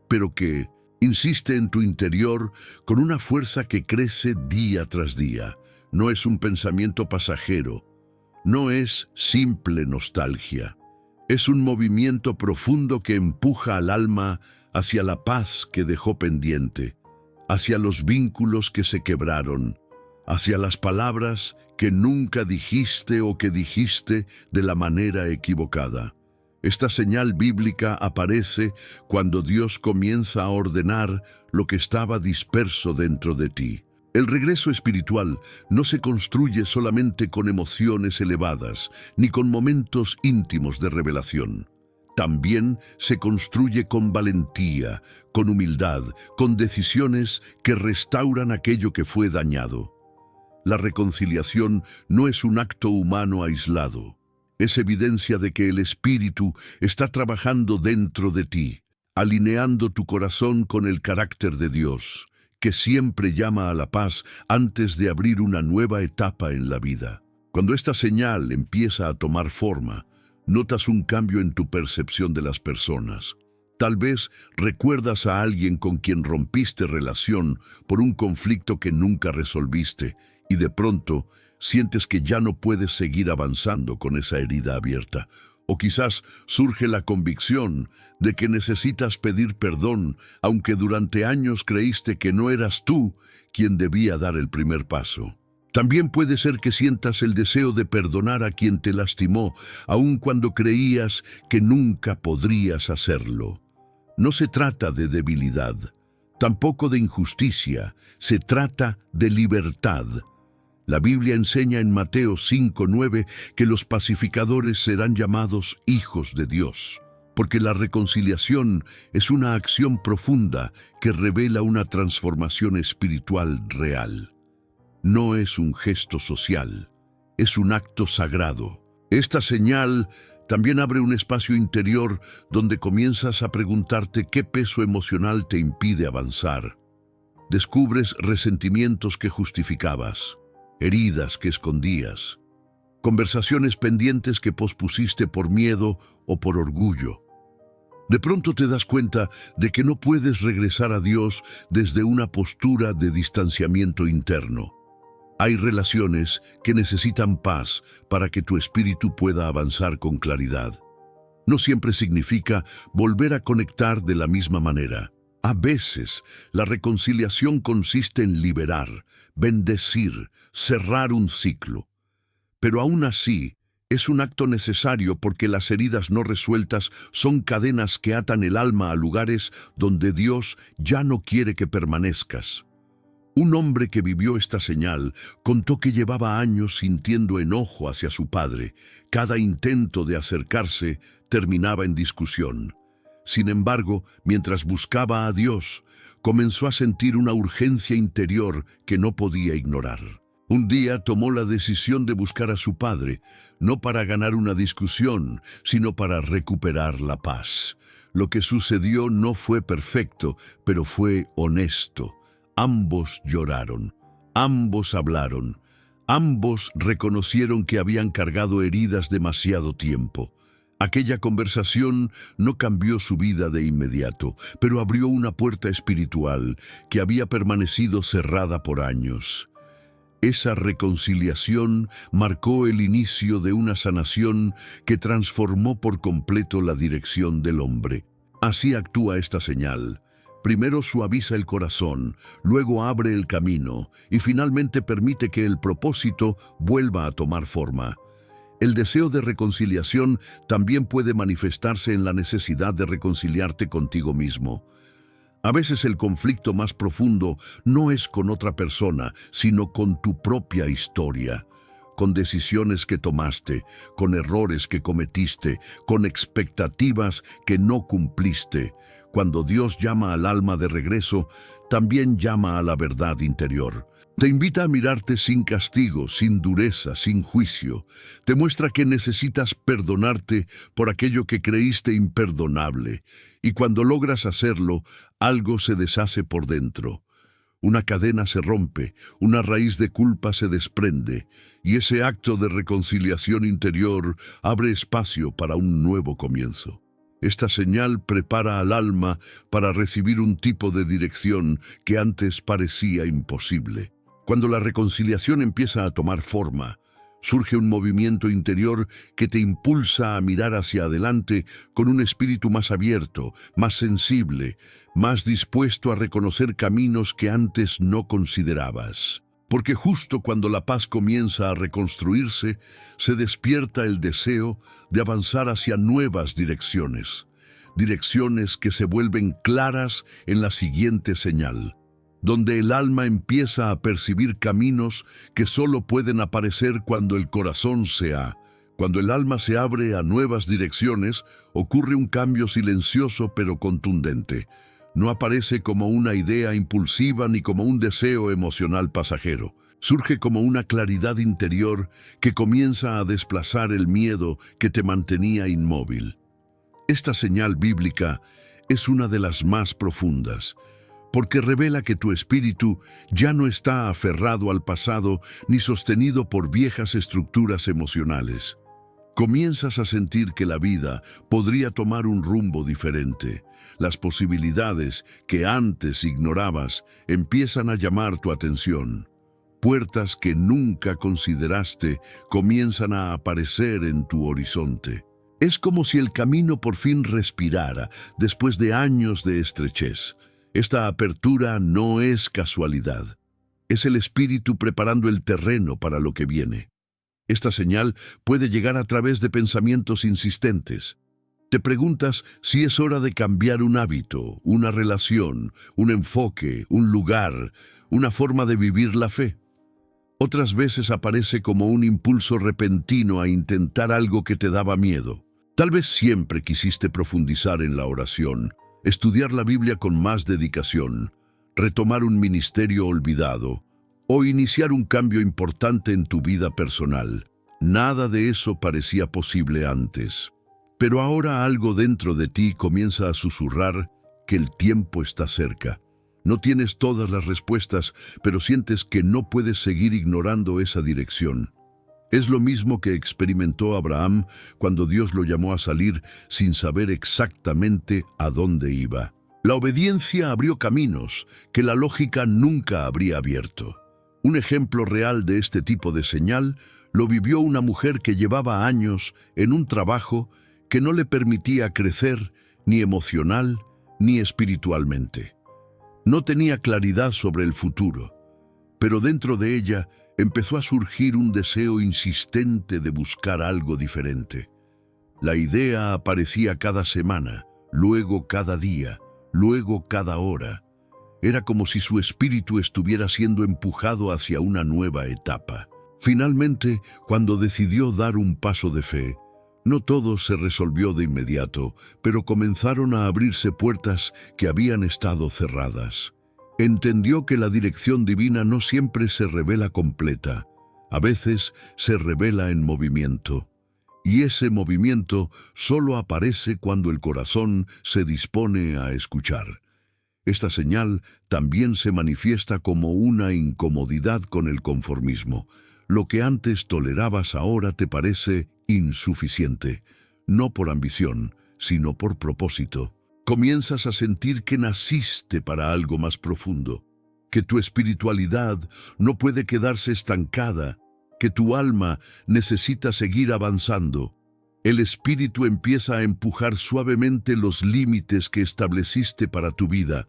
pero que insiste en tu interior con una fuerza que crece día tras día. No es un pensamiento pasajero, no es simple nostalgia. Es un movimiento profundo que empuja al alma hacia la paz que dejó pendiente, hacia los vínculos que se quebraron, hacia las palabras que nunca dijiste o que dijiste de la manera equivocada. Esta señal bíblica aparece cuando Dios comienza a ordenar lo que estaba disperso dentro de ti. El regreso espiritual no se construye solamente con emociones elevadas, ni con momentos íntimos de revelación. También se construye con valentía, con humildad, con decisiones que restauran aquello que fue dañado. La reconciliación no es un acto humano aislado. Es evidencia de que el Espíritu está trabajando dentro de ti, alineando tu corazón con el carácter de Dios, que siempre llama a la paz antes de abrir una nueva etapa en la vida. Cuando esta señal empieza a tomar forma, notas un cambio en tu percepción de las personas. Tal vez recuerdas a alguien con quien rompiste relación por un conflicto que nunca resolviste y de pronto sientes que ya no puedes seguir avanzando con esa herida abierta. O quizás surge la convicción de que necesitas pedir perdón, aunque durante años creíste que no eras tú quien debía dar el primer paso. También puede ser que sientas el deseo de perdonar a quien te lastimó, aun cuando creías que nunca podrías hacerlo. No se trata de debilidad, tampoco de injusticia, se trata de libertad. La Biblia enseña en Mateo 5:9 que los pacificadores serán llamados hijos de Dios, porque la reconciliación es una acción profunda que revela una transformación espiritual real. No es un gesto social, es un acto sagrado. Esta señal también abre un espacio interior donde comienzas a preguntarte qué peso emocional te impide avanzar. Descubres resentimientos que justificabas, heridas que escondías, conversaciones pendientes que pospusiste por miedo o por orgullo. De pronto te das cuenta de que no puedes regresar a Dios desde una postura de distanciamiento interno. Hay relaciones que necesitan paz para que tu espíritu pueda avanzar con claridad. No siempre significa volver a conectar de la misma manera. A veces, la reconciliación consiste en liberar, bendecir, cerrar un ciclo. Pero aún así, es un acto necesario porque las heridas no resueltas son cadenas que atan el alma a lugares donde Dios ya no quiere que permanezcas. Un hombre que vivió esta señal contó que llevaba años sintiendo enojo hacia su padre. Cada intento de acercarse terminaba en discusión. Sin embargo, mientras buscaba a Dios, comenzó a sentir una urgencia interior que no podía ignorar. Un día tomó la decisión de buscar a su padre, no para ganar una discusión, sino para recuperar la paz. Lo que sucedió no fue perfecto, pero fue honesto. Ambos lloraron, ambos hablaron, ambos reconocieron que habían cargado heridas demasiado tiempo. Aquella conversación no cambió su vida de inmediato, pero abrió una puerta espiritual que había permanecido cerrada por años. Esa reconciliación marcó el inicio de una sanación que transformó por completo la dirección del hombre. Así actúa esta señal. Primero suaviza el corazón, luego abre el camino y finalmente permite que el propósito vuelva a tomar forma. El deseo de reconciliación también puede manifestarse en la necesidad de reconciliarte contigo mismo. A veces el conflicto más profundo no es con otra persona, sino con tu propia historia, con decisiones que tomaste, con errores que cometiste, con expectativas que no cumpliste. Cuando Dios llama al alma de regreso, también llama a la verdad interior. Te invita a mirarte sin castigo, sin dureza, sin juicio. Te muestra que necesitas perdonarte por aquello que creíste imperdonable. Y cuando logras hacerlo, algo se deshace por dentro. Una cadena se rompe, una raíz de culpa se desprende, y ese acto de reconciliación interior abre espacio para un nuevo comienzo. Esta señal prepara al alma para recibir un tipo de dirección que antes parecía imposible. Cuando la reconciliación empieza a tomar forma, surge un movimiento interior que te impulsa a mirar hacia adelante con un espíritu más abierto, más sensible, más dispuesto a reconocer caminos que antes no considerabas. Porque justo cuando la paz comienza a reconstruirse, se despierta el deseo de avanzar hacia nuevas direcciones que se vuelven claras en la siguiente señal, donde el alma empieza a percibir caminos que solo pueden aparecer cuando el corazón Cuando el alma se abre a nuevas direcciones, ocurre un cambio silencioso pero contundente. No aparece como una idea impulsiva ni como un deseo emocional pasajero. Surge como una claridad interior que comienza a desplazar el miedo que te mantenía inmóvil. Esta señal bíblica es una de las más profundas, porque revela que tu espíritu ya no está aferrado al pasado ni sostenido por viejas estructuras emocionales. Comienzas a sentir que la vida podría tomar un rumbo diferente. Las posibilidades que antes ignorabas empiezan a llamar tu atención. Puertas que nunca consideraste comienzan a aparecer en tu horizonte. Es como si el camino por fin respirara después de años de estrechez. Esta apertura no es casualidad. Es el espíritu preparando el terreno para lo que viene. Esta señal puede llegar a través de pensamientos insistentes. Te preguntas si es hora de cambiar un hábito, una relación, un enfoque, un lugar, una forma de vivir la fe. Otras veces aparece como un impulso repentino a intentar algo que te daba miedo. Tal vez siempre quisiste profundizar en la oración, estudiar la Biblia con más dedicación, retomar un ministerio olvidado o iniciar un cambio importante en tu vida personal. Nada de eso parecía posible antes. Pero ahora algo dentro de ti comienza a susurrar que el tiempo está cerca. No tienes todas las respuestas, pero sientes que no puedes seguir ignorando esa dirección. Es lo mismo que experimentó Abraham cuando Dios lo llamó a salir sin saber exactamente a dónde iba. La obediencia abrió caminos que la lógica nunca habría abierto. Un ejemplo real de este tipo de señal lo vivió una mujer que llevaba años en un trabajo que no le permitía crecer ni emocional ni espiritualmente. No tenía claridad sobre el futuro, pero dentro de ella empezó a surgir un deseo insistente de buscar algo diferente. La idea aparecía cada semana, luego cada día, luego cada hora. Era como si su espíritu estuviera siendo empujado hacia una nueva etapa. Finalmente, cuando decidió dar un paso de fe, No todo se resolvió de inmediato, pero comenzaron a abrirse puertas que habían estado cerradas. Entendió que la dirección divina no siempre se revela completa. A veces se revela en movimiento. Y ese movimiento solo aparece cuando el corazón se dispone a escuchar. Esta señal también se manifiesta como una incomodidad con el conformismo. Lo que antes tolerabas ahora te parece insuficiente, no por ambición, sino por propósito. Comienzas a sentir que naciste para algo más profundo, que tu espiritualidad no puede quedarse estancada, que tu alma necesita seguir avanzando. El espíritu empieza a empujar suavemente los límites que estableciste para tu vida.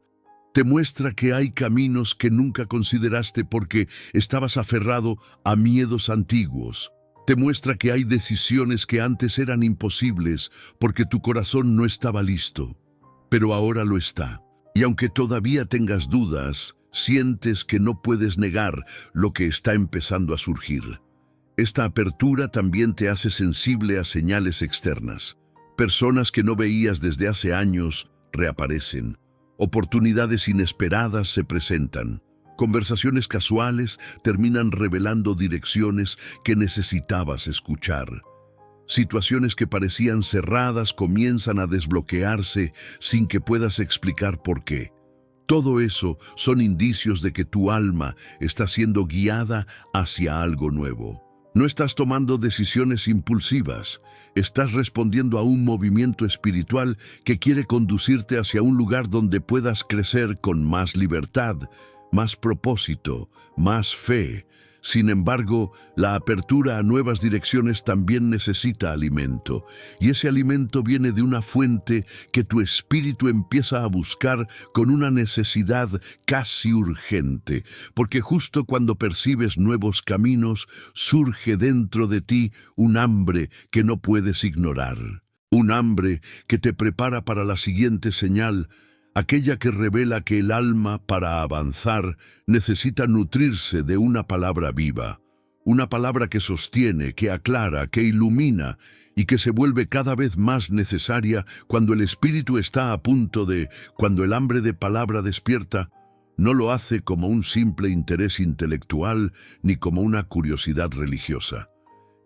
Te muestra que hay caminos que nunca consideraste porque estabas aferrado a miedos antiguos. Te muestra que hay decisiones que antes eran imposibles porque tu corazón no estaba listo, pero ahora lo está. Y aunque todavía tengas dudas, sientes que no puedes negar lo que está empezando a surgir. Esta apertura también te hace sensible a señales externas. Personas que no veías desde hace años reaparecen. Oportunidades inesperadas se presentan. Conversaciones casuales terminan revelando direcciones que necesitabas escuchar. Situaciones que parecían cerradas comienzan a desbloquearse sin que puedas explicar por qué. Todo eso son indicios de que tu alma está siendo guiada hacia algo nuevo. No estás tomando decisiones impulsivas, estás respondiendo a un movimiento espiritual que quiere conducirte hacia un lugar donde puedas crecer con más libertad, más propósito, más fe. Sin embargo, la apertura a nuevas direcciones también necesita alimento, y ese alimento viene de una fuente que tu espíritu empieza a buscar con una necesidad casi urgente, porque justo cuando percibes nuevos caminos, surge dentro de ti un hambre que no puedes ignorar, un hambre que te prepara para la siguiente señal, aquella que revela que el alma, para avanzar, necesita nutrirse de una palabra viva, una palabra que sostiene, que aclara, que ilumina y que se vuelve cada vez más necesaria cuando el espíritu está a punto cuando el hambre de palabra despierta. No lo hace como un simple interés intelectual ni como una curiosidad religiosa.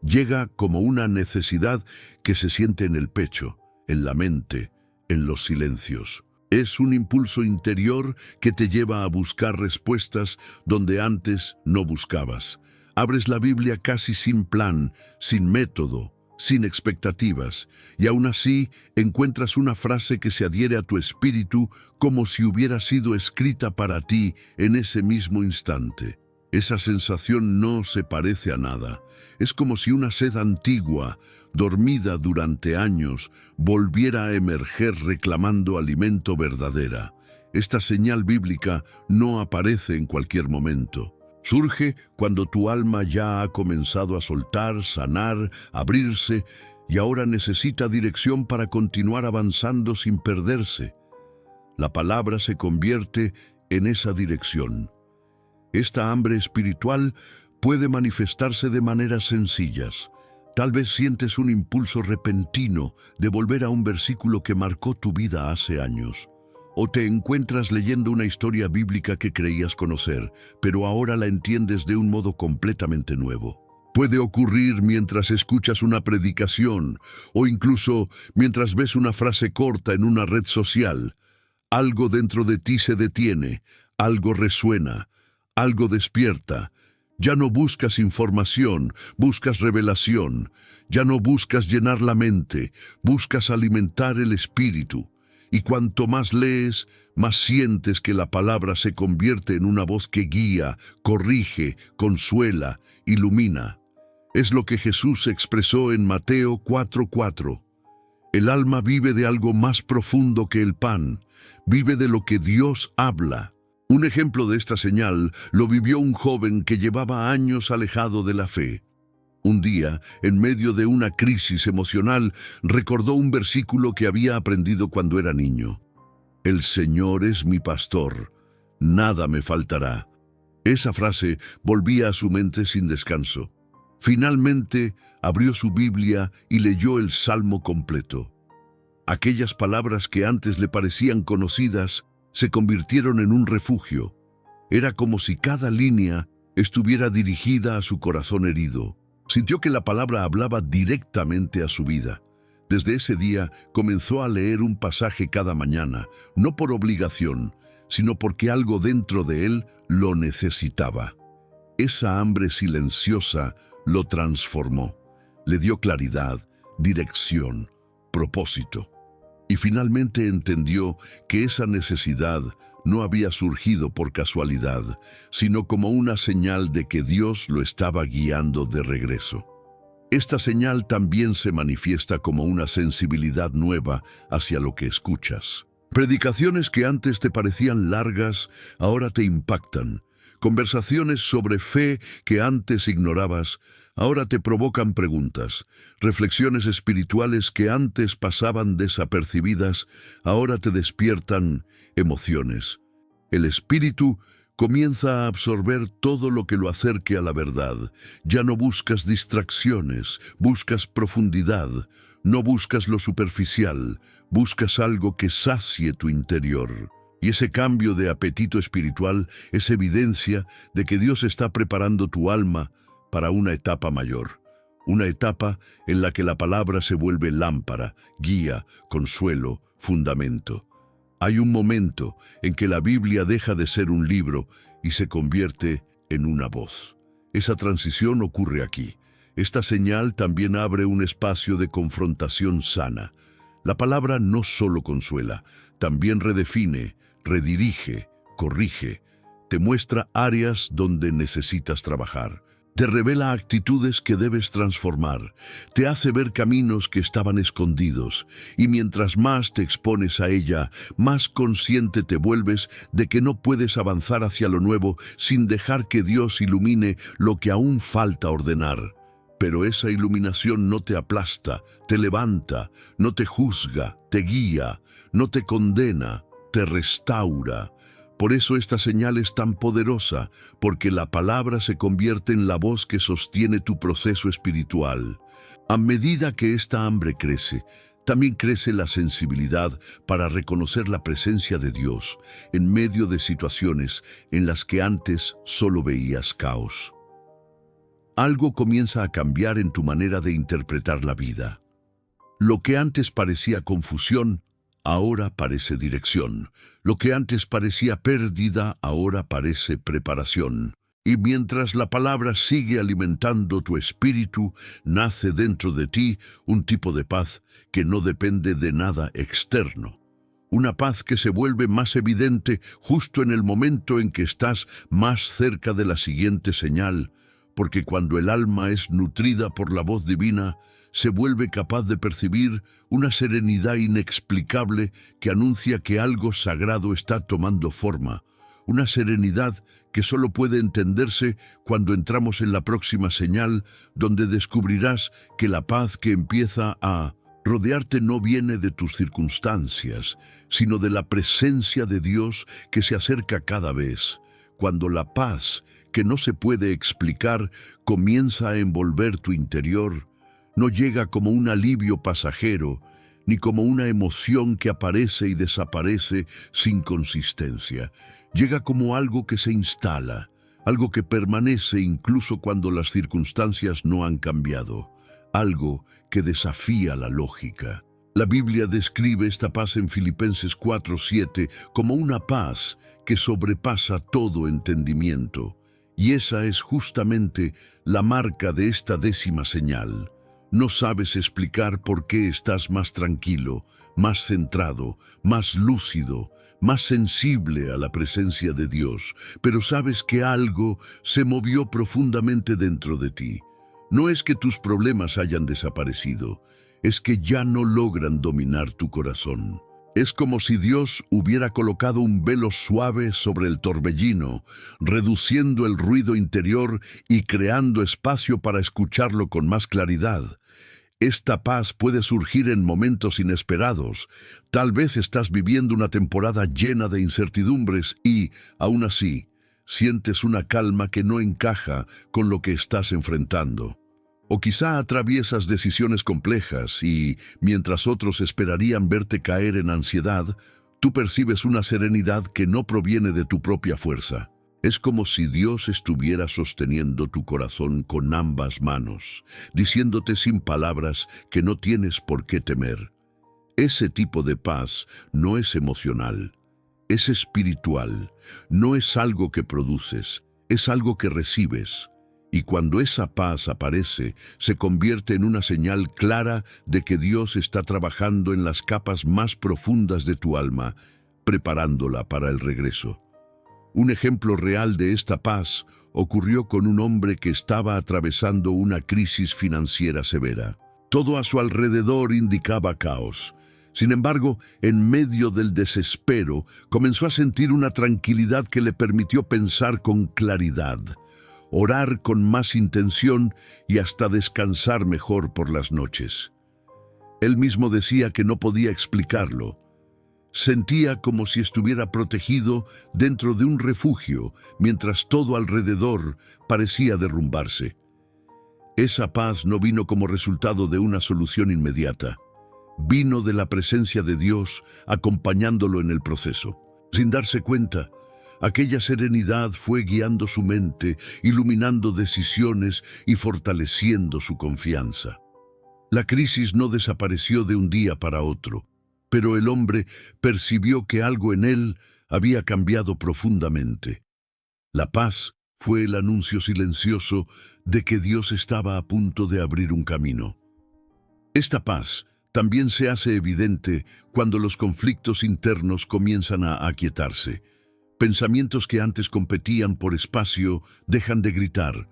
Llega como una necesidad que se siente en el pecho, en la mente, en los silencios. Es un impulso interior que te lleva a buscar respuestas donde antes no buscabas. Abres la Biblia casi sin plan, sin método, sin expectativas, y aún así encuentras una frase que se adhiere a tu espíritu como si hubiera sido escrita para ti en ese mismo instante. Esa sensación no se parece a nada. Es como si una sed antigua, dormida durante años, volviera a emerger reclamando alimento verdadera. Esta señal bíblica no aparece en cualquier momento. Surge cuando tu alma ya ha comenzado a soltar, sanar, abrirse, y ahora necesita dirección para continuar avanzando sin perderse. La palabra se convierte en esa dirección. Esta hambre espiritual puede manifestarse de maneras sencillas. Tal vez sientes un impulso repentino de volver a un versículo que marcó tu vida hace años. O te encuentras leyendo una historia bíblica que creías conocer, pero ahora la entiendes de un modo completamente nuevo. Puede ocurrir mientras escuchas una predicación o incluso mientras ves una frase corta en una red social. Algo dentro de ti se detiene, algo resuena, algo despierta. Ya no buscas información, buscas revelación. Ya no buscas llenar la mente, buscas alimentar el espíritu. Y cuanto más lees, más sientes que la palabra se convierte en una voz que guía, corrige, consuela, ilumina. Es lo que Jesús expresó en Mateo 4:4. El alma vive de algo más profundo que el pan, vive de lo que Dios habla. Un ejemplo de esta señal lo vivió un joven que llevaba años alejado de la fe. Un día, en medio de una crisis emocional, recordó un versículo que había aprendido cuando era niño. El Señor es mi pastor, nada me faltará. Esa frase volvía a su mente sin descanso. Finalmente abrió su Biblia y leyó el Salmo completo. Aquellas palabras que antes le parecían conocidas se convirtieron en un refugio. Era como si cada línea estuviera dirigida a su corazón herido. Sintió que la palabra hablaba directamente a su vida. Desde ese día comenzó a leer un pasaje cada mañana, no por obligación, sino porque algo dentro de él lo necesitaba. Esa hambre silenciosa lo transformó, le dio claridad, dirección, propósito. Y finalmente entendió que esa necesidad no había surgido por casualidad, sino como una señal de que Dios lo estaba guiando de regreso. Esta señal también se manifiesta como una sensibilidad nueva hacia lo que escuchas. Predicaciones que antes te parecían largas, ahora te impactan. Conversaciones sobre fe que antes ignorabas, ahora te provocan preguntas. Reflexiones espirituales que antes pasaban desapercibidas, ahora te despiertan emociones. El espíritu comienza a absorber todo lo que lo acerque a la verdad. Ya no buscas distracciones, buscas profundidad. No buscas lo superficial, buscas algo que sacie tu interior. Y ese cambio de apetito espiritual es evidencia de que Dios está preparando tu alma para una etapa mayor. Una etapa en la que la palabra se vuelve lámpara, guía, consuelo, fundamento. Hay un momento en que la Biblia deja de ser un libro y se convierte en una voz. Esa transición ocurre aquí. Esta señal también abre un espacio de confrontación sana. La palabra no solo consuela, también redefine, redirige, corrige, te muestra áreas donde necesitas trabajar. Te revela actitudes que debes transformar, te hace ver caminos que estaban escondidos, y mientras más te expones a ella, más consciente te vuelves de que no puedes avanzar hacia lo nuevo sin dejar que Dios ilumine lo que aún falta ordenar. Pero esa iluminación no te aplasta, te levanta, no te juzga, te guía, no te condena, te restaura. Por eso esta señal es tan poderosa, porque la palabra se convierte en la voz que sostiene tu proceso espiritual. A medida que esta hambre crece, también crece la sensibilidad para reconocer la presencia de Dios en medio de situaciones en las que antes solo veías caos. Algo comienza a cambiar en tu manera de interpretar la vida. Lo que antes parecía confusión, ahora parece dirección. Lo que antes parecía pérdida, ahora parece preparación. Y mientras la palabra sigue alimentando tu espíritu, nace dentro de ti un tipo de paz que no depende de nada externo. Una paz que se vuelve más evidente justo en el momento en que estás más cerca de la siguiente señal, porque cuando el alma es nutrida por la voz divina, se vuelve capaz de percibir una serenidad inexplicable que anuncia que algo sagrado está tomando forma, una serenidad que solo puede entenderse cuando entramos en la próxima señal, donde descubrirás que la paz que empieza a rodearte no viene de tus circunstancias, sino de la presencia de Dios que se acerca cada vez. Cuando la paz, que no se puede explicar, comienza a envolver tu interior, no llega como un alivio pasajero, ni como una emoción que aparece y desaparece sin consistencia. Llega como algo que se instala, algo que permanece incluso cuando las circunstancias no han cambiado, algo que desafía la lógica. La Biblia describe esta paz en Filipenses 4:7 como una paz que sobrepasa todo entendimiento. Y esa es justamente la marca de esta 10ª señal. No sabes explicar por qué estás más tranquilo, más centrado, más lúcido, más sensible a la presencia de Dios, pero sabes que algo se movió profundamente dentro de ti. No es que tus problemas hayan desaparecido, es que ya no logran dominar tu corazón. Es como si Dios hubiera colocado un velo suave sobre el torbellino, reduciendo el ruido interior y creando espacio para escucharlo con más claridad. Esta paz puede surgir en momentos inesperados. Tal vez estás viviendo una temporada llena de incertidumbres y, aún así, sientes una calma que no encaja con lo que estás enfrentando. O quizá atraviesas decisiones complejas y, mientras otros esperarían verte caer en ansiedad, tú percibes una serenidad que no proviene de tu propia fuerza. Es como si Dios estuviera sosteniendo tu corazón con ambas manos, diciéndote sin palabras que no tienes por qué temer. Ese tipo de paz no es emocional, es espiritual, no es algo que produces, es algo que recibes. Y cuando esa paz aparece, se convierte en una señal clara de que Dios está trabajando en las capas más profundas de tu alma, preparándola para el regreso. Un ejemplo real de esta paz ocurrió con un hombre que estaba atravesando una crisis financiera severa. Todo a su alrededor indicaba caos. Sin embargo, en medio del desespero, comenzó a sentir una tranquilidad que le permitió pensar con claridad, orar con más intención y hasta descansar mejor por las noches. Él mismo decía que no podía explicarlo. Sentía como si estuviera protegido dentro de un refugio, mientras todo alrededor parecía derrumbarse. Esa paz no vino como resultado de una solución inmediata. Vino de la presencia de Dios acompañándolo en el proceso. Sin darse cuenta, aquella serenidad fue guiando su mente, iluminando decisiones y fortaleciendo su confianza. La crisis no desapareció de un día para otro, pero el hombre percibió que algo en él había cambiado profundamente. La paz fue el anuncio silencioso de que Dios estaba a punto de abrir un camino. Esta paz también se hace evidente cuando los conflictos internos comienzan a aquietarse. Pensamientos que antes competían por espacio dejan de gritar,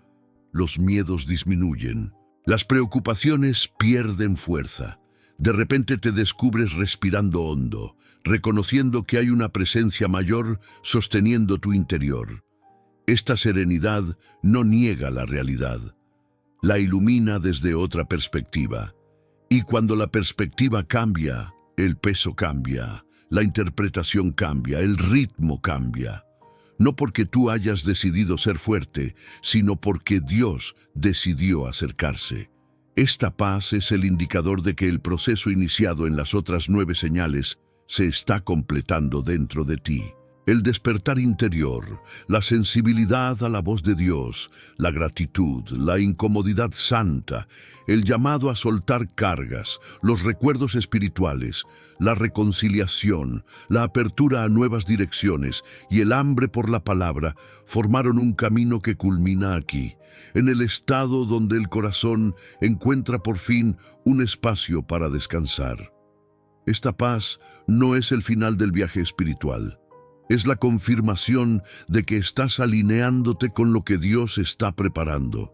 los miedos disminuyen, las preocupaciones pierden fuerza. De repente te descubres respirando hondo, reconociendo que hay una presencia mayor sosteniendo tu interior. Esta serenidad no niega la realidad, la ilumina desde otra perspectiva. Y cuando la perspectiva cambia, el peso cambia, la interpretación cambia, el ritmo cambia. No porque tú hayas decidido ser fuerte, sino porque Dios decidió acercarse. Esta paz es el indicador de que el proceso iniciado en las otras 9 señales se está completando dentro de ti. El despertar interior, la sensibilidad a la voz de Dios, la gratitud, la incomodidad santa, el llamado a soltar cargas, los recuerdos espirituales, la reconciliación, la apertura a nuevas direcciones y el hambre por la palabra formaron un camino que culmina aquí, en el estado donde el corazón encuentra por fin un espacio para descansar. Esta paz no es el final del viaje espiritual. Es la confirmación de que estás alineándote con lo que Dios está preparando.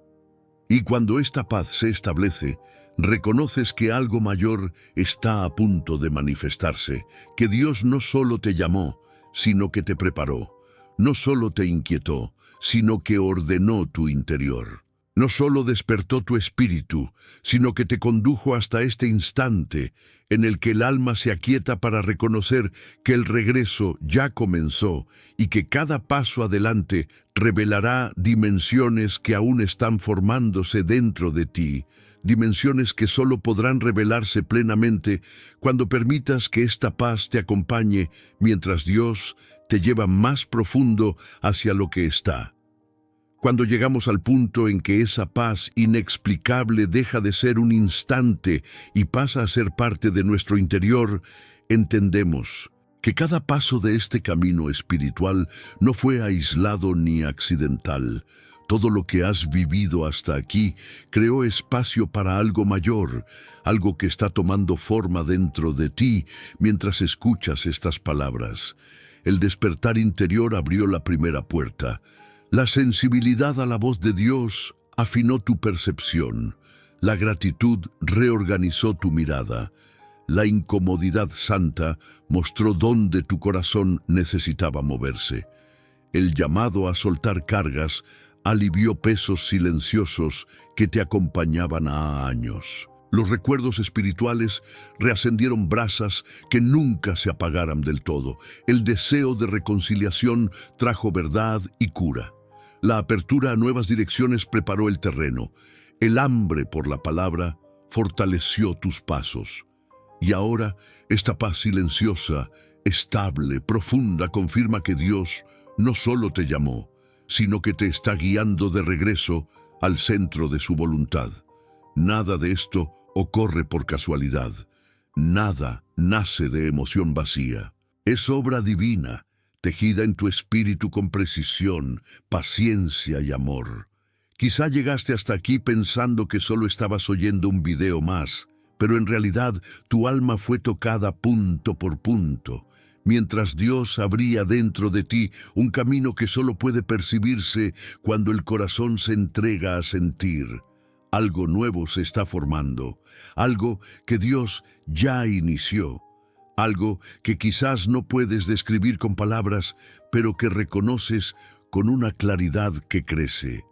Y cuando esta paz se establece, reconoces que algo mayor está a punto de manifestarse, que Dios no solo te llamó, sino que te preparó, no solo te inquietó, sino que ordenó tu interior. No solo despertó tu espíritu, sino que te condujo hasta este instante en el que el alma se aquieta para reconocer que el regreso ya comenzó y que cada paso adelante revelará dimensiones que aún están formándose dentro de ti, dimensiones que solo podrán revelarse plenamente cuando permitas que esta paz te acompañe mientras Dios te lleva más profundo hacia lo que está. Cuando llegamos al punto en que esa paz inexplicable deja de ser un instante y pasa a ser parte de nuestro interior, entendemos que cada paso de este camino espiritual no fue aislado ni accidental. Todo lo que has vivido hasta aquí creó espacio para algo mayor, algo que está tomando forma dentro de ti mientras escuchas estas palabras. El despertar interior abrió la primera puerta. La sensibilidad a la voz de Dios afinó tu percepción. La gratitud reorganizó tu mirada. La incomodidad santa mostró dónde tu corazón necesitaba moverse. El llamado a soltar cargas alivió pesos silenciosos que te acompañaban a años. Los recuerdos espirituales reacendieron brasas que nunca se apagaran del todo. El deseo de reconciliación trajo verdad y cura. La apertura a nuevas direcciones preparó el terreno. El hambre por la palabra fortaleció tus pasos. Y ahora esta paz silenciosa, estable, profunda, confirma que Dios no solo te llamó, sino que te está guiando de regreso al centro de su voluntad. Nada de esto ocurre por casualidad. Nada nace de emoción vacía. Es obra divina, tejida en tu espíritu con precisión, paciencia y amor. Quizá llegaste hasta aquí pensando que solo estabas oyendo un video más, pero en realidad tu alma fue tocada punto por punto, mientras Dios abría dentro de ti un camino que solo puede percibirse cuando el corazón se entrega a sentir. Algo nuevo se está formando, algo que Dios ya inició, algo que quizás no puedes describir con palabras, pero que reconoces con una claridad que crece.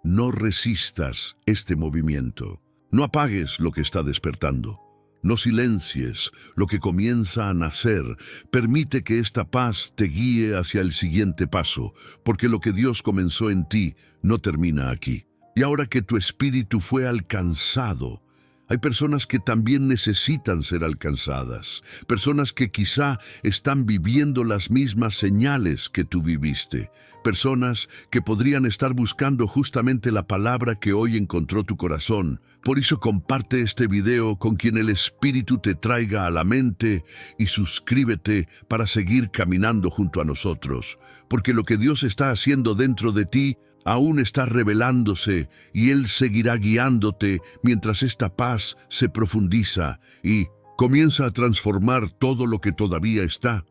No resistas este movimiento. No apagues lo que está despertando. No silencies lo que comienza a nacer. Permite que esta paz te guíe hacia el siguiente paso, porque lo que Dios comenzó en ti no termina aquí. Y ahora que tu espíritu fue alcanzado, hay personas que también necesitan ser alcanzadas, personas que quizá están viviendo las mismas señales que tú viviste, personas que podrían estar buscando justamente la palabra que hoy encontró tu corazón. Por eso comparte este video con quien el Espíritu te traiga a la mente y suscríbete para seguir caminando junto a nosotros, porque lo que Dios está haciendo dentro de ti aún está revelándose y Él seguirá guiándote mientras esta paz se profundiza y comienza a transformar todo lo que todavía está